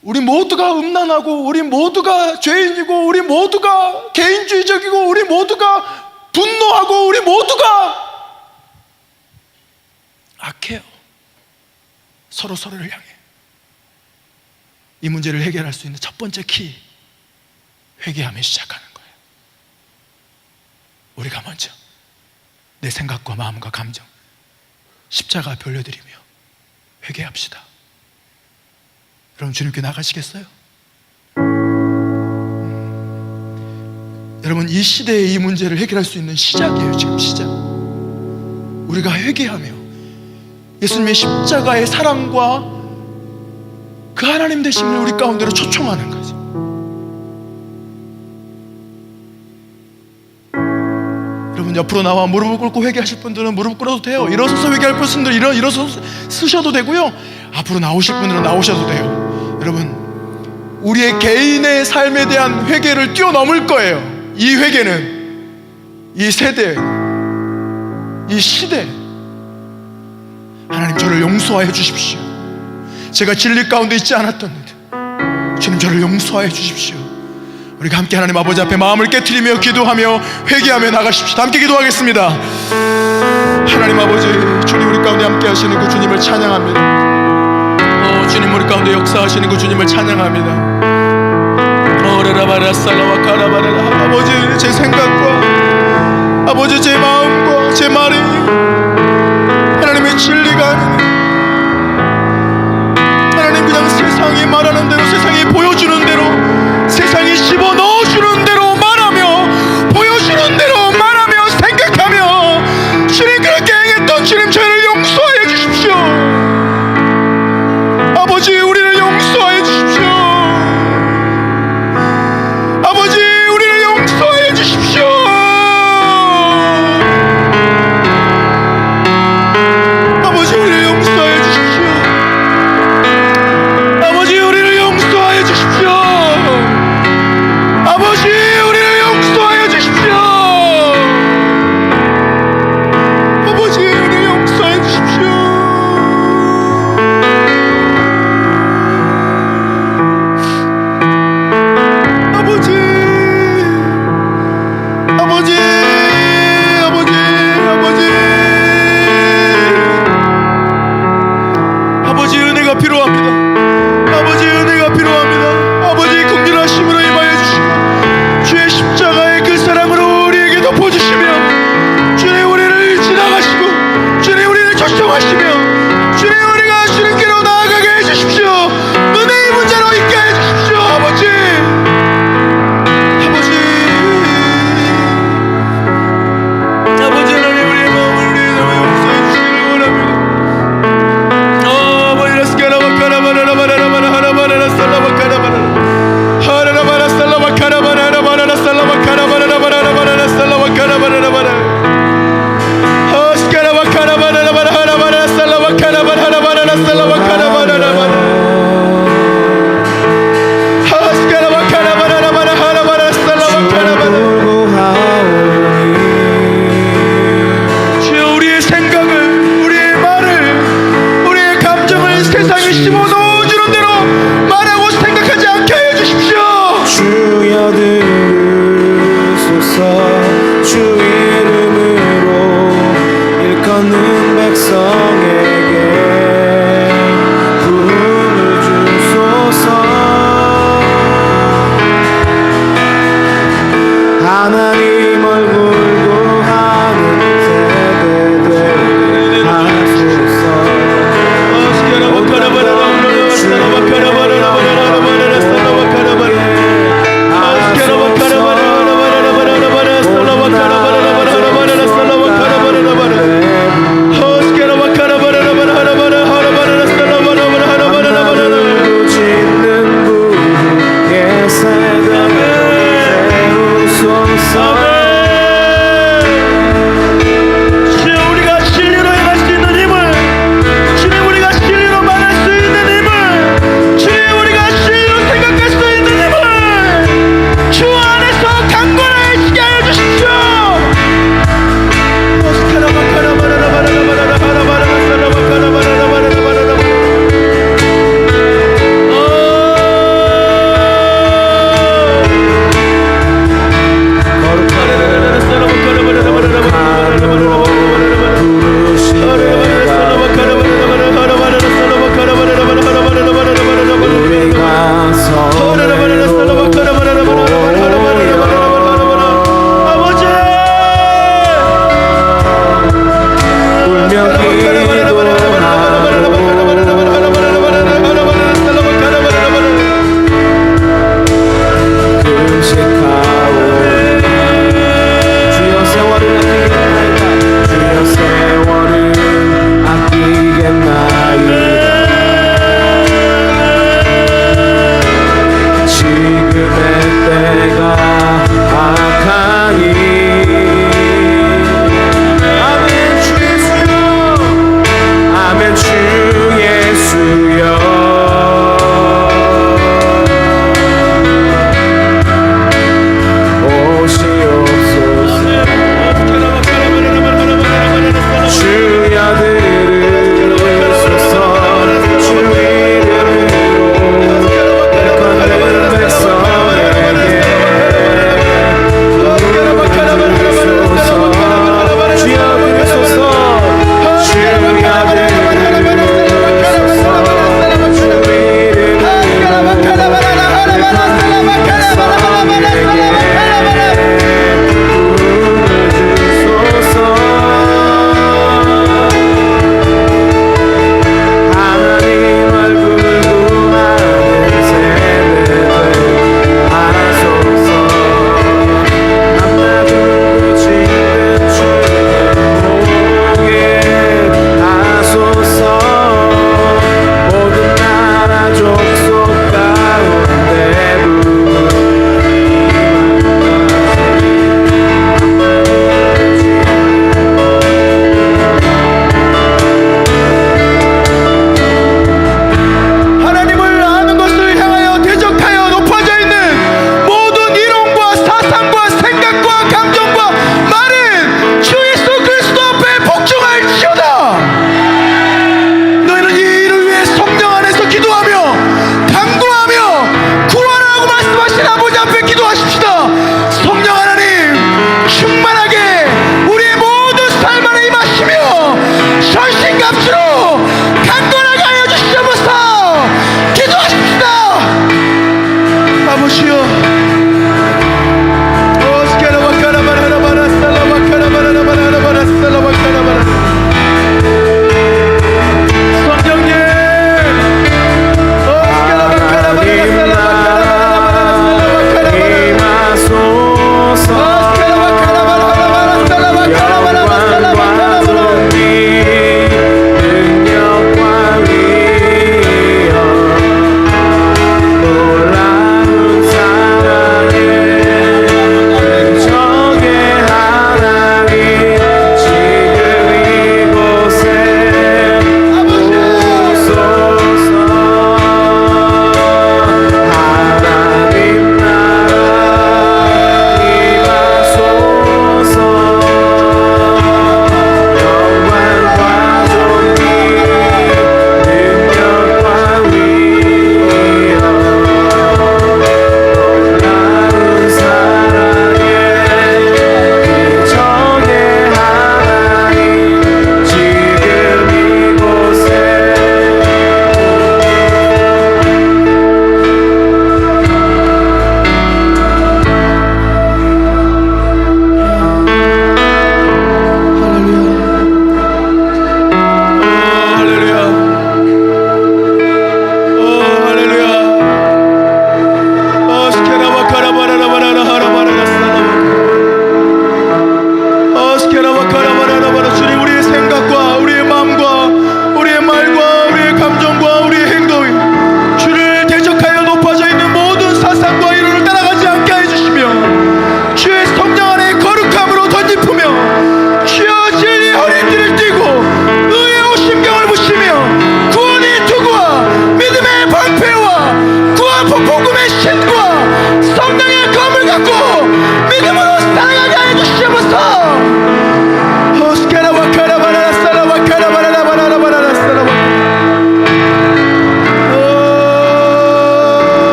우리 모두가 음란하고, 우리 모두가 죄인이고, 우리 모두가 개인주의적이고, 우리 모두가 분노하고, 우리 모두가 악해요. 서로를 향해. 이 문제를 해결할 수 있는 첫 번째 키, 회개하며 시작하는 거예요. 우리가 먼저 내 생각과 마음과 감정 십자가 앞에 올려드리며 회개합시다. 여러분, 주님께 나가시겠어요? 여러분, 이 시대의 이 문제를 해결할 수 있는 시작이에요. 지금 시작. 우리가 회개하며 예수님의 십자가의 사랑과 그 하나님 되심을 우리 가운데로 초청하는 거죠. 여러분, 옆으로 나와 무릎을 꿇고 회개하실 분들은 무릎 꿇어도 돼요. 일어서서 회개할 분들은 일어서서 쓰셔도 되고요, 앞으로 나오실 분들은 나오셔도 돼요. 여러분, 우리의 개인의 삶에 대한 회개를 뛰어넘을 거예요. 이 회개는 이 세대, 이 시대, 하나님 저를 용서하여 주십시오. 제가 진리 가운데 있지 않았던 주님, 저를 용서하여 주십시오. 우리가 함께 하나님 아버지 앞에 마음을 깨트리며 기도하며 회개하며 나가십시다. 함께 기도하겠습니다. 하나님 아버지, 주님 우리 가운데 함께 하시는 그 주님을 찬양합니다. 주님 우리 가운데 역사하시는 그 주님을 찬양합니다. 아버지, 제 생각과 아버지 제 마음과 제 말이 하나님의 진리가 아니네. 하나님, 그냥 세상이 말하는 대로, 세상이 보여주는 대로, 세상이 집어넣어주는 대로 말하며, 보여주는 대로 말하며, 생각하며, 주님 그렇게 행했던 주님, 저희를 용서하여 주십시오. 아버지, 우리를 용서하여 주십시오. 아버지, 우리를 용서하여 주십시오. 인도하시며 주님 우리가 주님께로 나아가게 해주십시오. 은혜의 문제로 있게 해주십시오. 아버지 하나님 우리의 마음을 우리의 마음에 용서해 주시길 원합니다.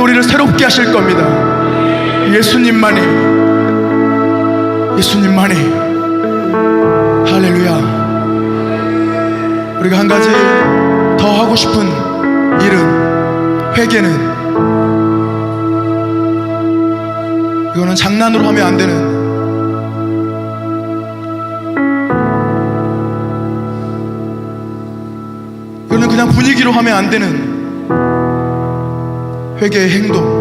우리를 새롭게 하실 겁니다. 예수님만이 할렐루야. 우리가 한 가지 더 하고 싶은 일은, 회개는, 이거는 장난으로 하면 안 되는, 이거는 그냥 분위기로 하면 안 되는 회개의 행동.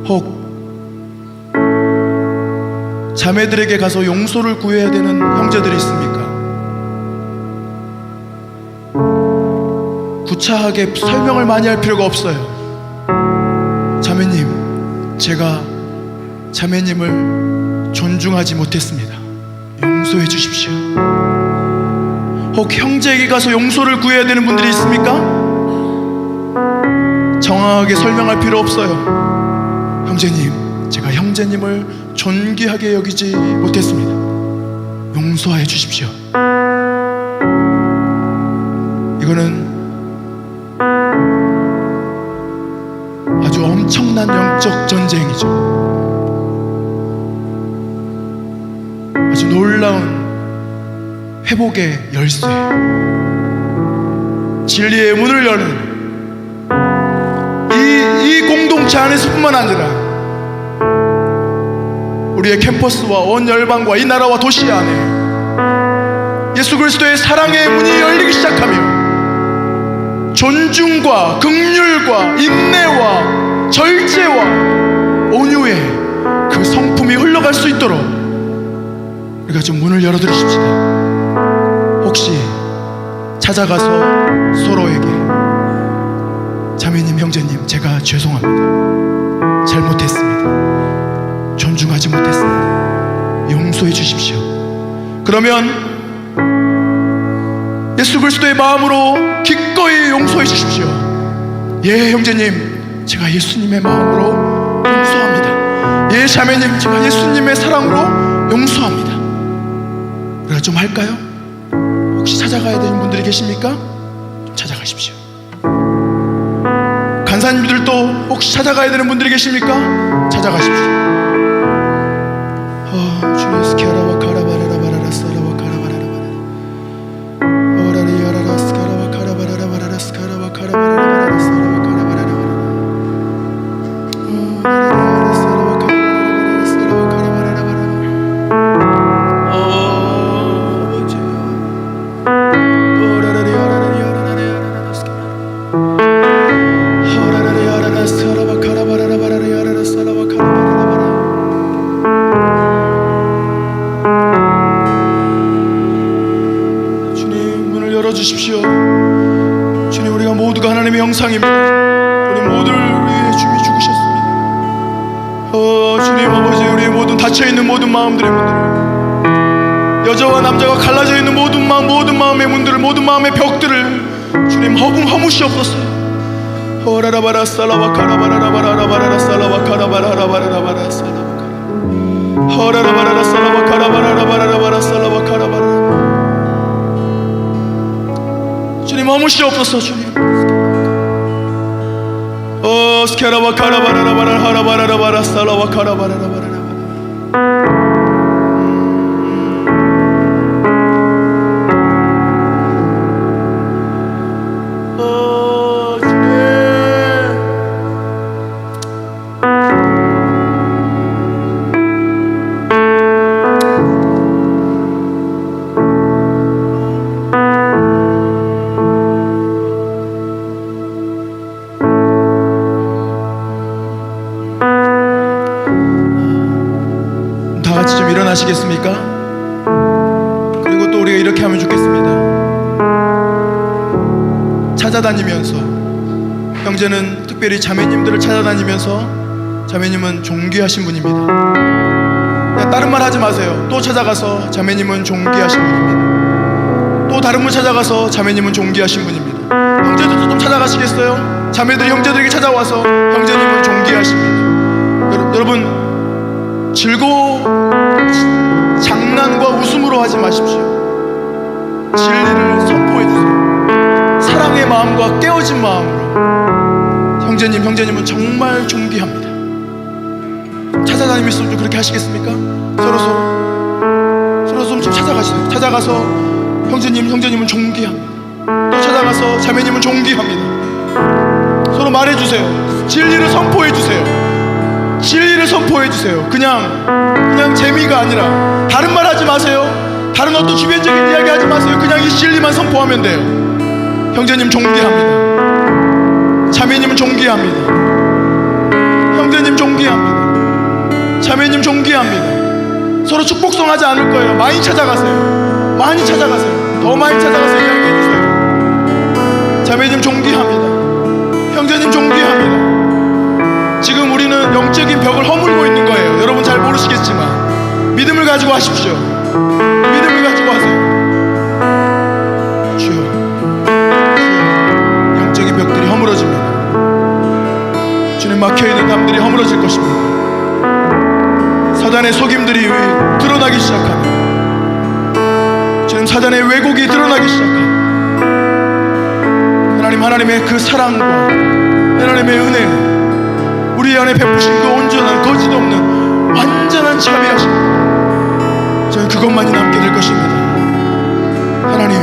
혹 자매들에게 가서 용서를 구해야 되는 형제들이 있습니까? 구차하게 설명을 많이 할 필요가 없어요. 자매님, 제가 자매님을 존중하지 못했습니다. 용서해 주십시오. 혹 형제에게 가서 용서를 구해야 되는 분들이 있습니까? 정확하게 설명할 필요 없어요. 형제님, 제가 형제님을 존귀하게 여기지 못했습니다. 용서해 주십시오. 이거는 아주 엄청난 영적 전쟁이죠. 아주 놀라운 회복의 열쇠, 진리의 문을 여는 이 공동체 안에서뿐만 아니라 우리의 캠퍼스와 온 열방과 이 나라와 도시 안에 예수 그리스도의 사랑의 문이 열리기 시작하며 존중과 긍휼과 인내와 절제와 온유의 그 성품이 흘러갈 수 있도록 우리가 좀 문을 열어드리십시다. 혹시 찾아가서 서로에게 자매님, 형제님, 제가 죄송합니다. 잘못했습니다. 존중하지 못했습니다. 용서해 주십시오. 그러면 예수 그리스도의 마음으로 기꺼이 용서해 주십시오. 예, 형제님, 제가 예수님의 마음으로 용서합니다. 예, 자매님, 제가 예수님의 사랑으로 용서합니다. 우리가 좀 할까요? 혹시 찾아가야 되는 분들이 계십니까? 좀 찾아가십시오. 간사님들도 혹시 찾아가야 되는 분들이 계십니까? 찾아가십시오. 주님, 스케라와 카라바라라 바라라 사라와 카라바라라 바라라 오라리 야라라 스카라와 카라바라라 바라라 스카라와 카라바라라 바라라 사라와 카라바라라 바라라 오라리 야라라 사라와 카라바라라 사라와 카라바라라 바라라 오라리 야라라 야라라 야라라 스카라 오라리 야라라 사라와 카라바라라 바라라 야라라 사라와 카라바라라 바라라. 주십시오. 주님, 우리가 모두가 하나님의 형상입니다. 우리 모두를 위해 주님이 죽으셨습니다. 주님 아버지, 우리의 모든 닫혀있는 모든 마음들의 문들을, 여자와 남자가 갈라져 있는 모든 마음의 문들을, 모든 마음의 벽들을 주님 허무시옵소서. 호라라바라 살라와 카라바라라 바라라 바라라 살라와 카라바라라 바라라 바라라 살라와 카라 호라라바라라 살라와 카라바라라 바라라 바라라 살라와 카라바라라. 주님 허무시옵소서. 주님 스케라와 카라바라라 바라 하라바라라 바라 살라와 카라바라라 바라라 일어나시겠습니까? 그리고 또 우리가 이렇게 하면 좋겠습니다. 찾아다니면서, 형제는 특별히 자매님들을 찾아다니면서, 자매님은 존귀하신 분입니다. 그냥 다른 말 하지 마세요. 또 찾아가서 자매님은 존귀하신 분입니다. 또 다른 분 찾아가서 자매님은 존귀하신 분입니다. 형제들도 좀 찾아가시겠어요? 자매들이 형제들에게 찾아와서 형제님은 존귀하십니다. 여러분, 장난과 웃음으로 하지 마십시오. 진리를 선포해 주세요. 사랑의 마음과 깨어진 마음으로. 형제님은 정말 존귀합니다. 찾아다니면서도 그렇게 하시겠습니까? 서로 좀 찾아가세요. 찾아가서 형제님은 존귀합니다. 또 찾아가서 자매님은 존귀합니다. 서로 말해주세요. 진리를 선포해주세요. 진리를 선포해주세요. 그냥 재미가 아니라 다른 말 하지 마세요. 다른 어떤 주변적인 이야기 하지 마세요. 그냥 이 진리만 선포하면 돼요. 형제님 존귀합니다. 자매님은 존귀합니다. 형제님 존귀합니다. 자매님 존귀합니다. 서로 축복성하지 않을 거예요. 많이 찾아가세요. 더 많이 찾아가서 이야기해주세요. 자매님 존귀합니다. 형제님 존귀합니다. 지금 우리는 영적인 벽을 허물고 있는 거예요. 여러분 잘 모르시겠지만 믿음을 가지고 하십시오. 믿음을 가지고 하세요. 주여, 영적인 벽들이 허물어집니다. 주님, 막혀있는 담들이 허물어질 것입니다. 사단의 속임들이 드러나기 시작합니다. 주님, 사단의 왜곡이 드러나기 시작합니다. 하나님의 그 사랑과 하나님의 은혜, 우리 안에 베푸신 그 온전한 거짓 없는 완전한 참여하심, 저희 그것만이 남게 될 것입니다. 하나님,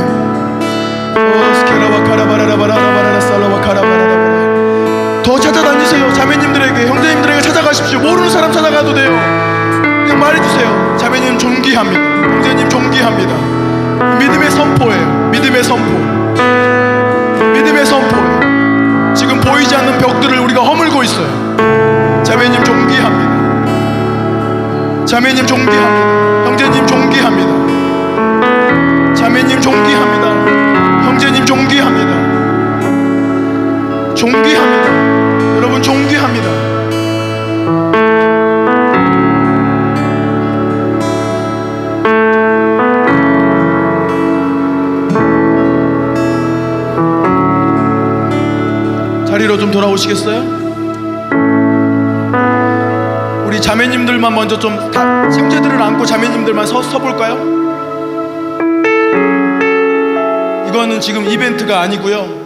더 찾아다니세요. 자매님들에게, 형제님들에게 찾아가십시오. 모르는 사람 찾아가도 돼요. 그냥 말해주세요. 자매님 존귀합니다. 형제님 존귀합니다. 믿음의 선포예요. 믿음의 선포. 지금 보이지 않는 벽들을 우리가 허물고 있어요. 자매님 존귀합니다. 자매님 존귀합니다. 형제님 존귀합니다. 자매님 존귀합니다. 형제님 존귀합니다. 여러분 존귀합니다. 자리로 좀 돌아오시겠어요? 우리 자매님들만 먼저 좀 형제들을 안고 자매님들만 서볼까요? 이거는 지금 이벤트가 아니고요.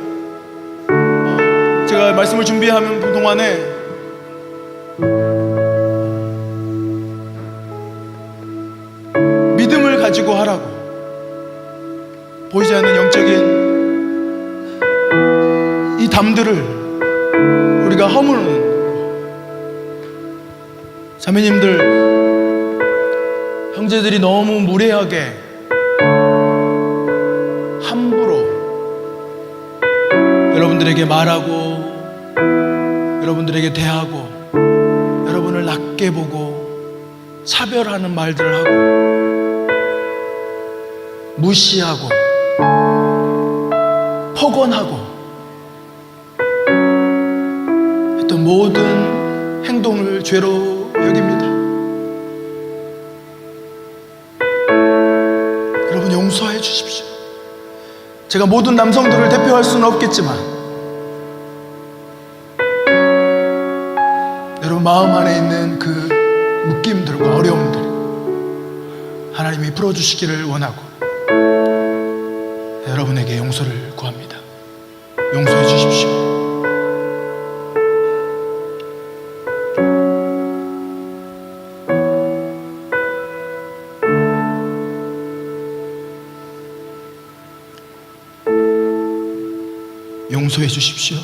제가 말씀을 준비하는 동안에 믿음을 가지고 하라고, 보이지 않는 영적인 이 담들을 우리가 허무는, 자매님들, 형제들이 너무 무례하게 함부로 여러분들에게 말하고, 여러분들에게 대하고, 여러분을 낮게 보고 차별하는 말들을 하고, 무시하고 폭언하고 했던 모든 행동을 죄로 여깁니다. 여러분 용서해 주십시오. 제가 모든 남성들을 대표할 수는 없겠지만 여러분 마음 안에 있는 그 묶임들과 어려움들 하나님이 풀어주시기를 원하고 여러분에게 용서를 구합니다. 용서해 주십시오. 용서해 주십시오.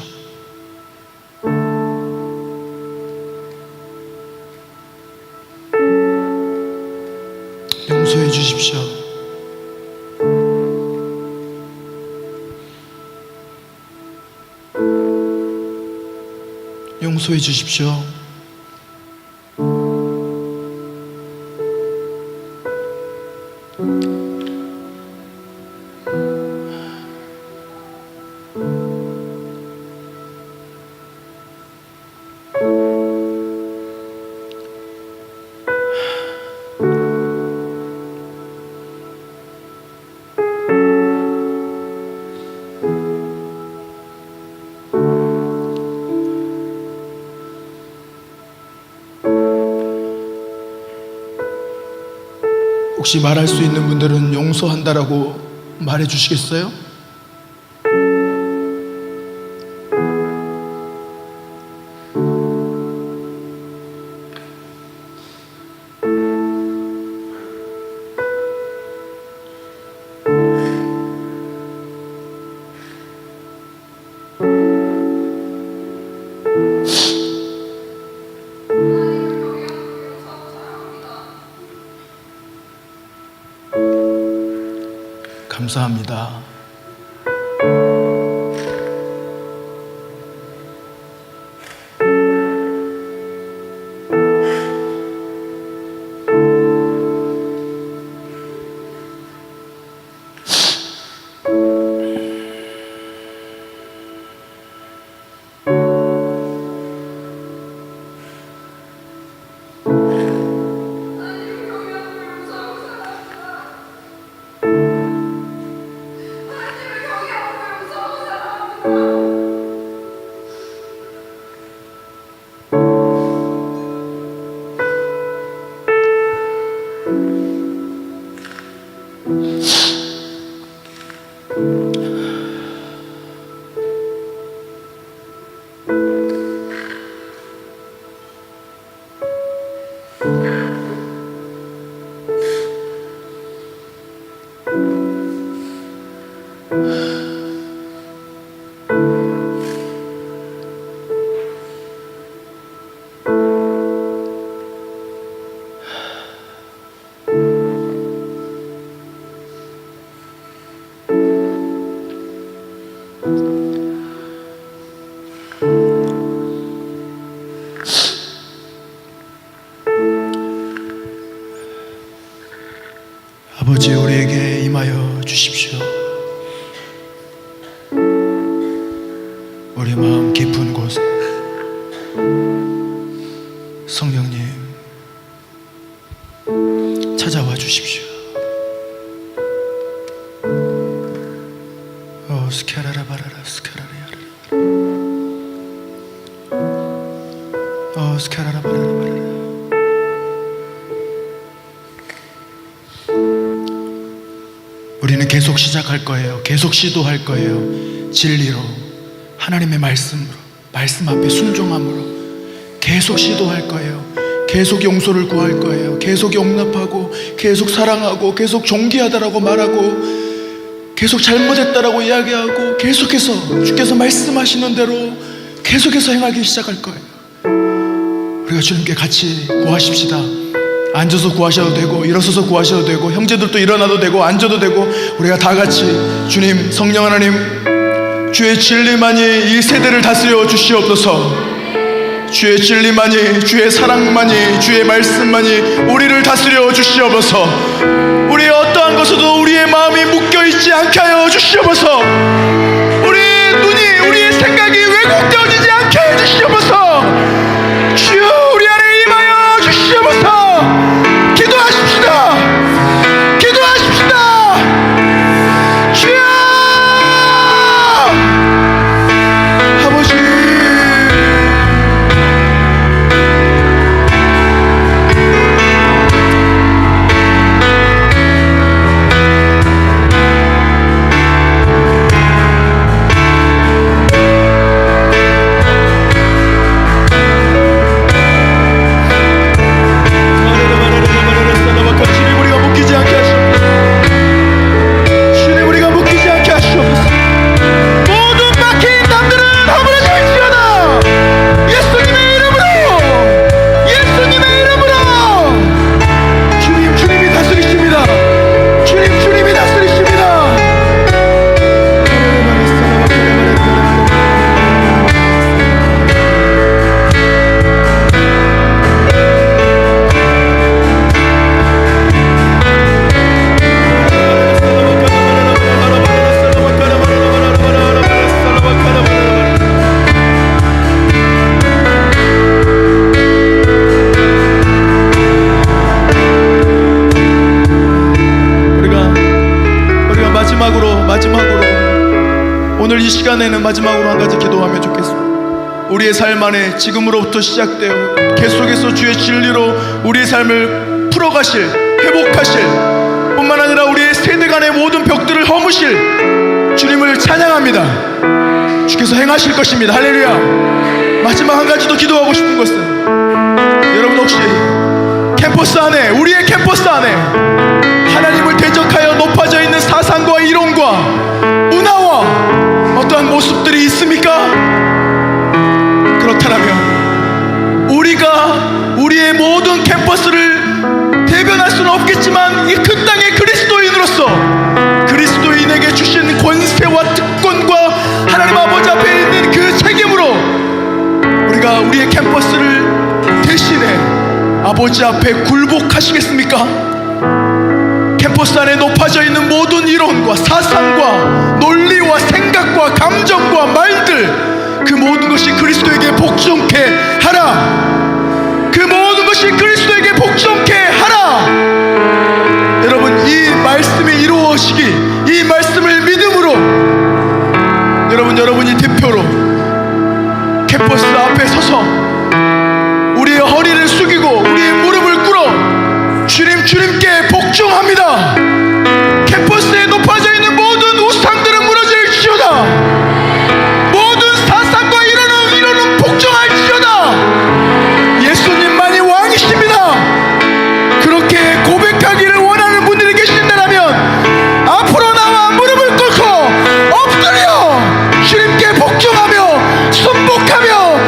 용서해 주십시오. 용서해 주십시오. 혹시 말할 수 있는 분들은 용서한다라고 말해 주시겠어요? 감사합니다. 아버지, 우리에게 임하여 주십시오. 우리 마음 깊은 곳에 성령님 찾아와 주십시오. 스케라라 바라라 스케라라 스케라라 바라라 바라라. 우리는 계속 시작할 거예요. 계속 시도할 거예요. 진리로, 하나님의 말씀으로, 말씀 앞에 순종함으로 계속 시도할 거예요. 계속 용서를 구할 거예요. 계속 용납하고, 계속 사랑하고, 계속 존귀하다라고 말하고, 계속 잘못했다라고 이야기하고, 계속해서 주께서 말씀하시는 대로 계속해서 행하기 시작할 거예요. 우리가 주님께 같이 구하십시다. 앉아서 구하셔도 되고, 일어서서 구하셔도 되고, 형제들도 일어나도 되고, 앉아도 되고, 우리가 다 같이 주님, 성령 하나님, 주의 진리만이 이 세대를 다스려 주시옵소서. 주의 진리만이, 주의 사랑만이, 주의 말씀만이 우리를 다스려 주시옵소서. 우리의 어떠한 것에도 우리의 마음이 묶여있지 않게 하여 주시옵소서. 우리의 눈이, 우리의 생각이 왜곡되어지지 않게 하여 주시옵소서. 주여, 우리 안에 임하여 주시옵소서. 기도하십시다. 기도하십시다. 주여, 아버지, 마지막으로 오늘 이 시간에는 마지막으로 한 가지 기도하면 좋겠습니다. 우리의 삶 안에 지금으로부터 시작되어 계속해서 주의 진리로 우리의 삶을 풀어가실, 회복하실 뿐만 아니라 우리의 세대 간의 모든 벽들을 허무실 주님을 찬양합니다. 주께서 행하실 것입니다. 할렐루야. 마지막 한 가지 더 기도하고 싶은 것은, 여러분 혹시 캠퍼스 안에, 우리의 캠퍼스 안에 하나님을 대적하여 높아져 있는 사상과 이론과 문화와 어떠한 모습들이 있습니까? 그렇다면 우리가 우리의 모든 캠퍼스를 대변할 수는 없겠지만 이 큰 땅의 그리스도인으로서 그리스도의 이 캠퍼스를 대신해 아버지 앞에 굴복하시겠습니까? 캠퍼스 안에 높아져 있는 모든 이론과 사상과 논리와 생각과 감정과 말들, 그 모든 것이 그리스도에게 복종케 하라. 그 모든 것이 그리스도에게 복종케 하라. 여러분, 이 말씀이 이루어지기, 이 말씀을 믿음으로 여러분이 대표로 캠퍼스 앞에 서서 우리의 허리를 숙이고 우리의 무릎을 꿇어 주님께 복종합니다. 캠퍼스에 높아져 있는 모든 우상들은 무너질지어다. 모든 사상과 이론은 복종할지어다. 예수님만이 왕이십니다. 그렇게 고백하기를 원하는 분들이 계신다면 앞으로 나와 무릎을 꿇고 엎드려 주님께 복종하며 순복하며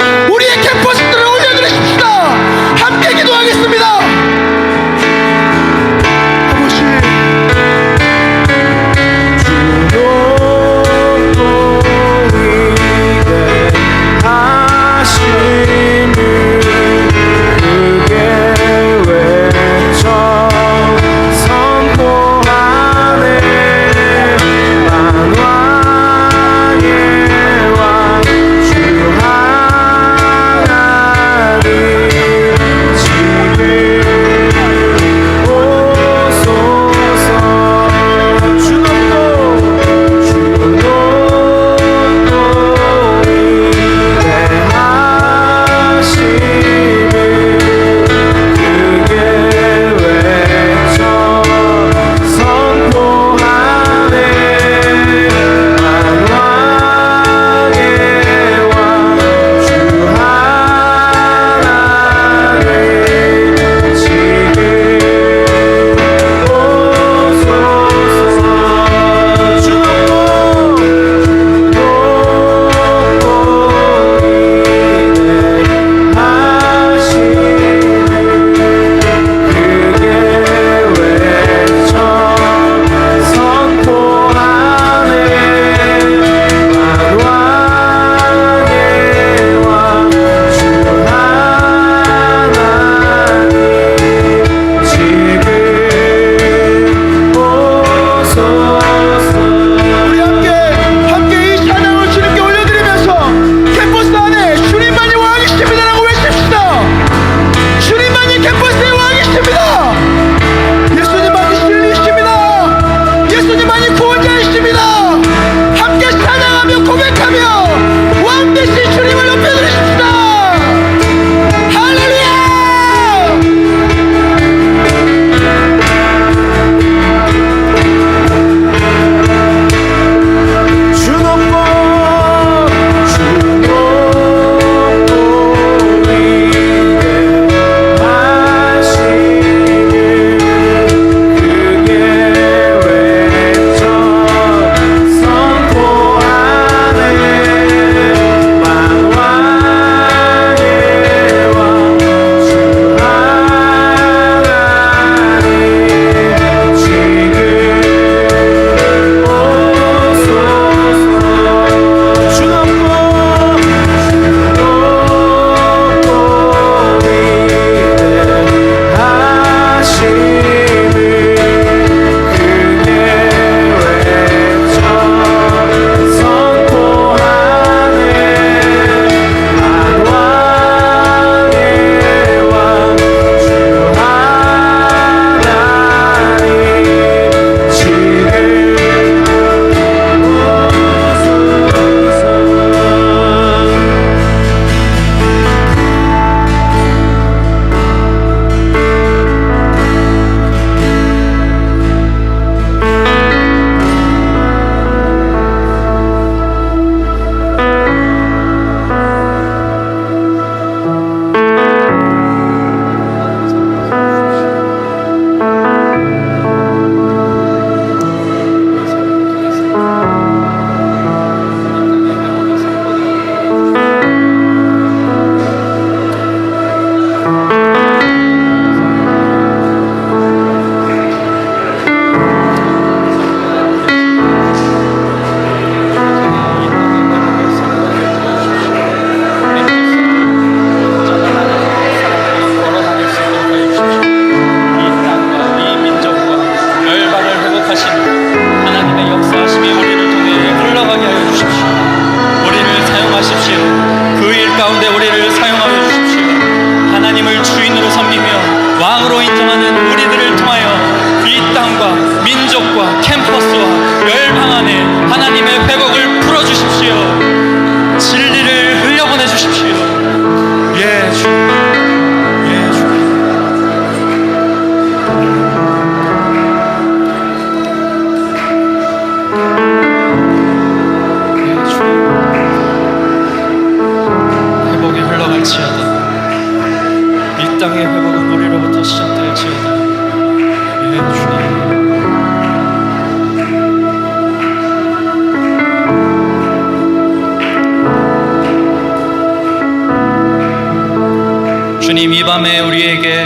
주님, 이 밤에 우리에게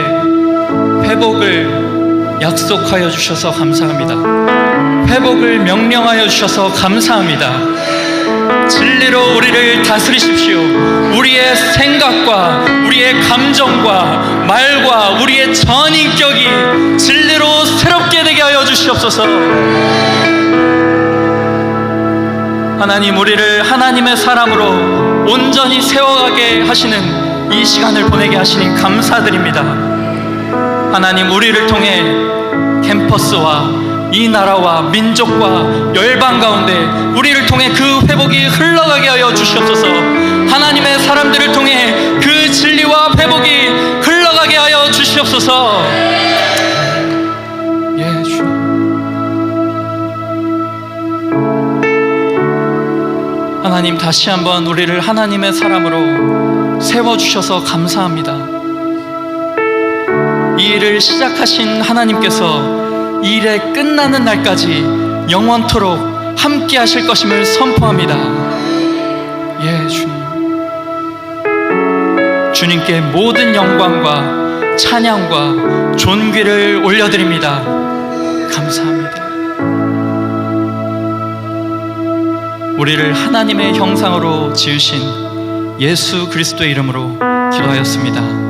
회복을 약속하여 주셔서 감사합니다. 회복을 명령하여 주셔서 감사합니다. 진리로 우리를 다스리십시오. 우리의 생각과 우리의 감정과 말과 우리의 전인격이 진리로 새롭게 되게 하여 주시옵소서. 하나님, 우리를 하나님의 사람으로 온전히 세워가게 하시는 이 시간을 보내게 하시니 감사드립니다. 하나님, 우리를 통해 캠퍼스와 이 나라와 민족과 열방 가운데 우리를 통해 그 회복이 흘러가게 하여 주시옵소서. 하나님의 사람들을 통해 그 진리와 회복이 흘러가게 하여 주시옵소서. 예, 주님. 하나님, 다시 한번 우리를 하나님의 사람으로 세워주셔서 감사합니다. 이 일을 시작하신 하나님께서 이 일의 끝나는 날까지 영원토록 함께 하실 것임을 선포합니다. 예, 주님. 주님께 모든 영광과 찬양과 존귀를 올려드립니다. 감사합니다. 우리를 하나님의 형상으로 지으신 예수 그리스도의 이름으로 기도하였습니다.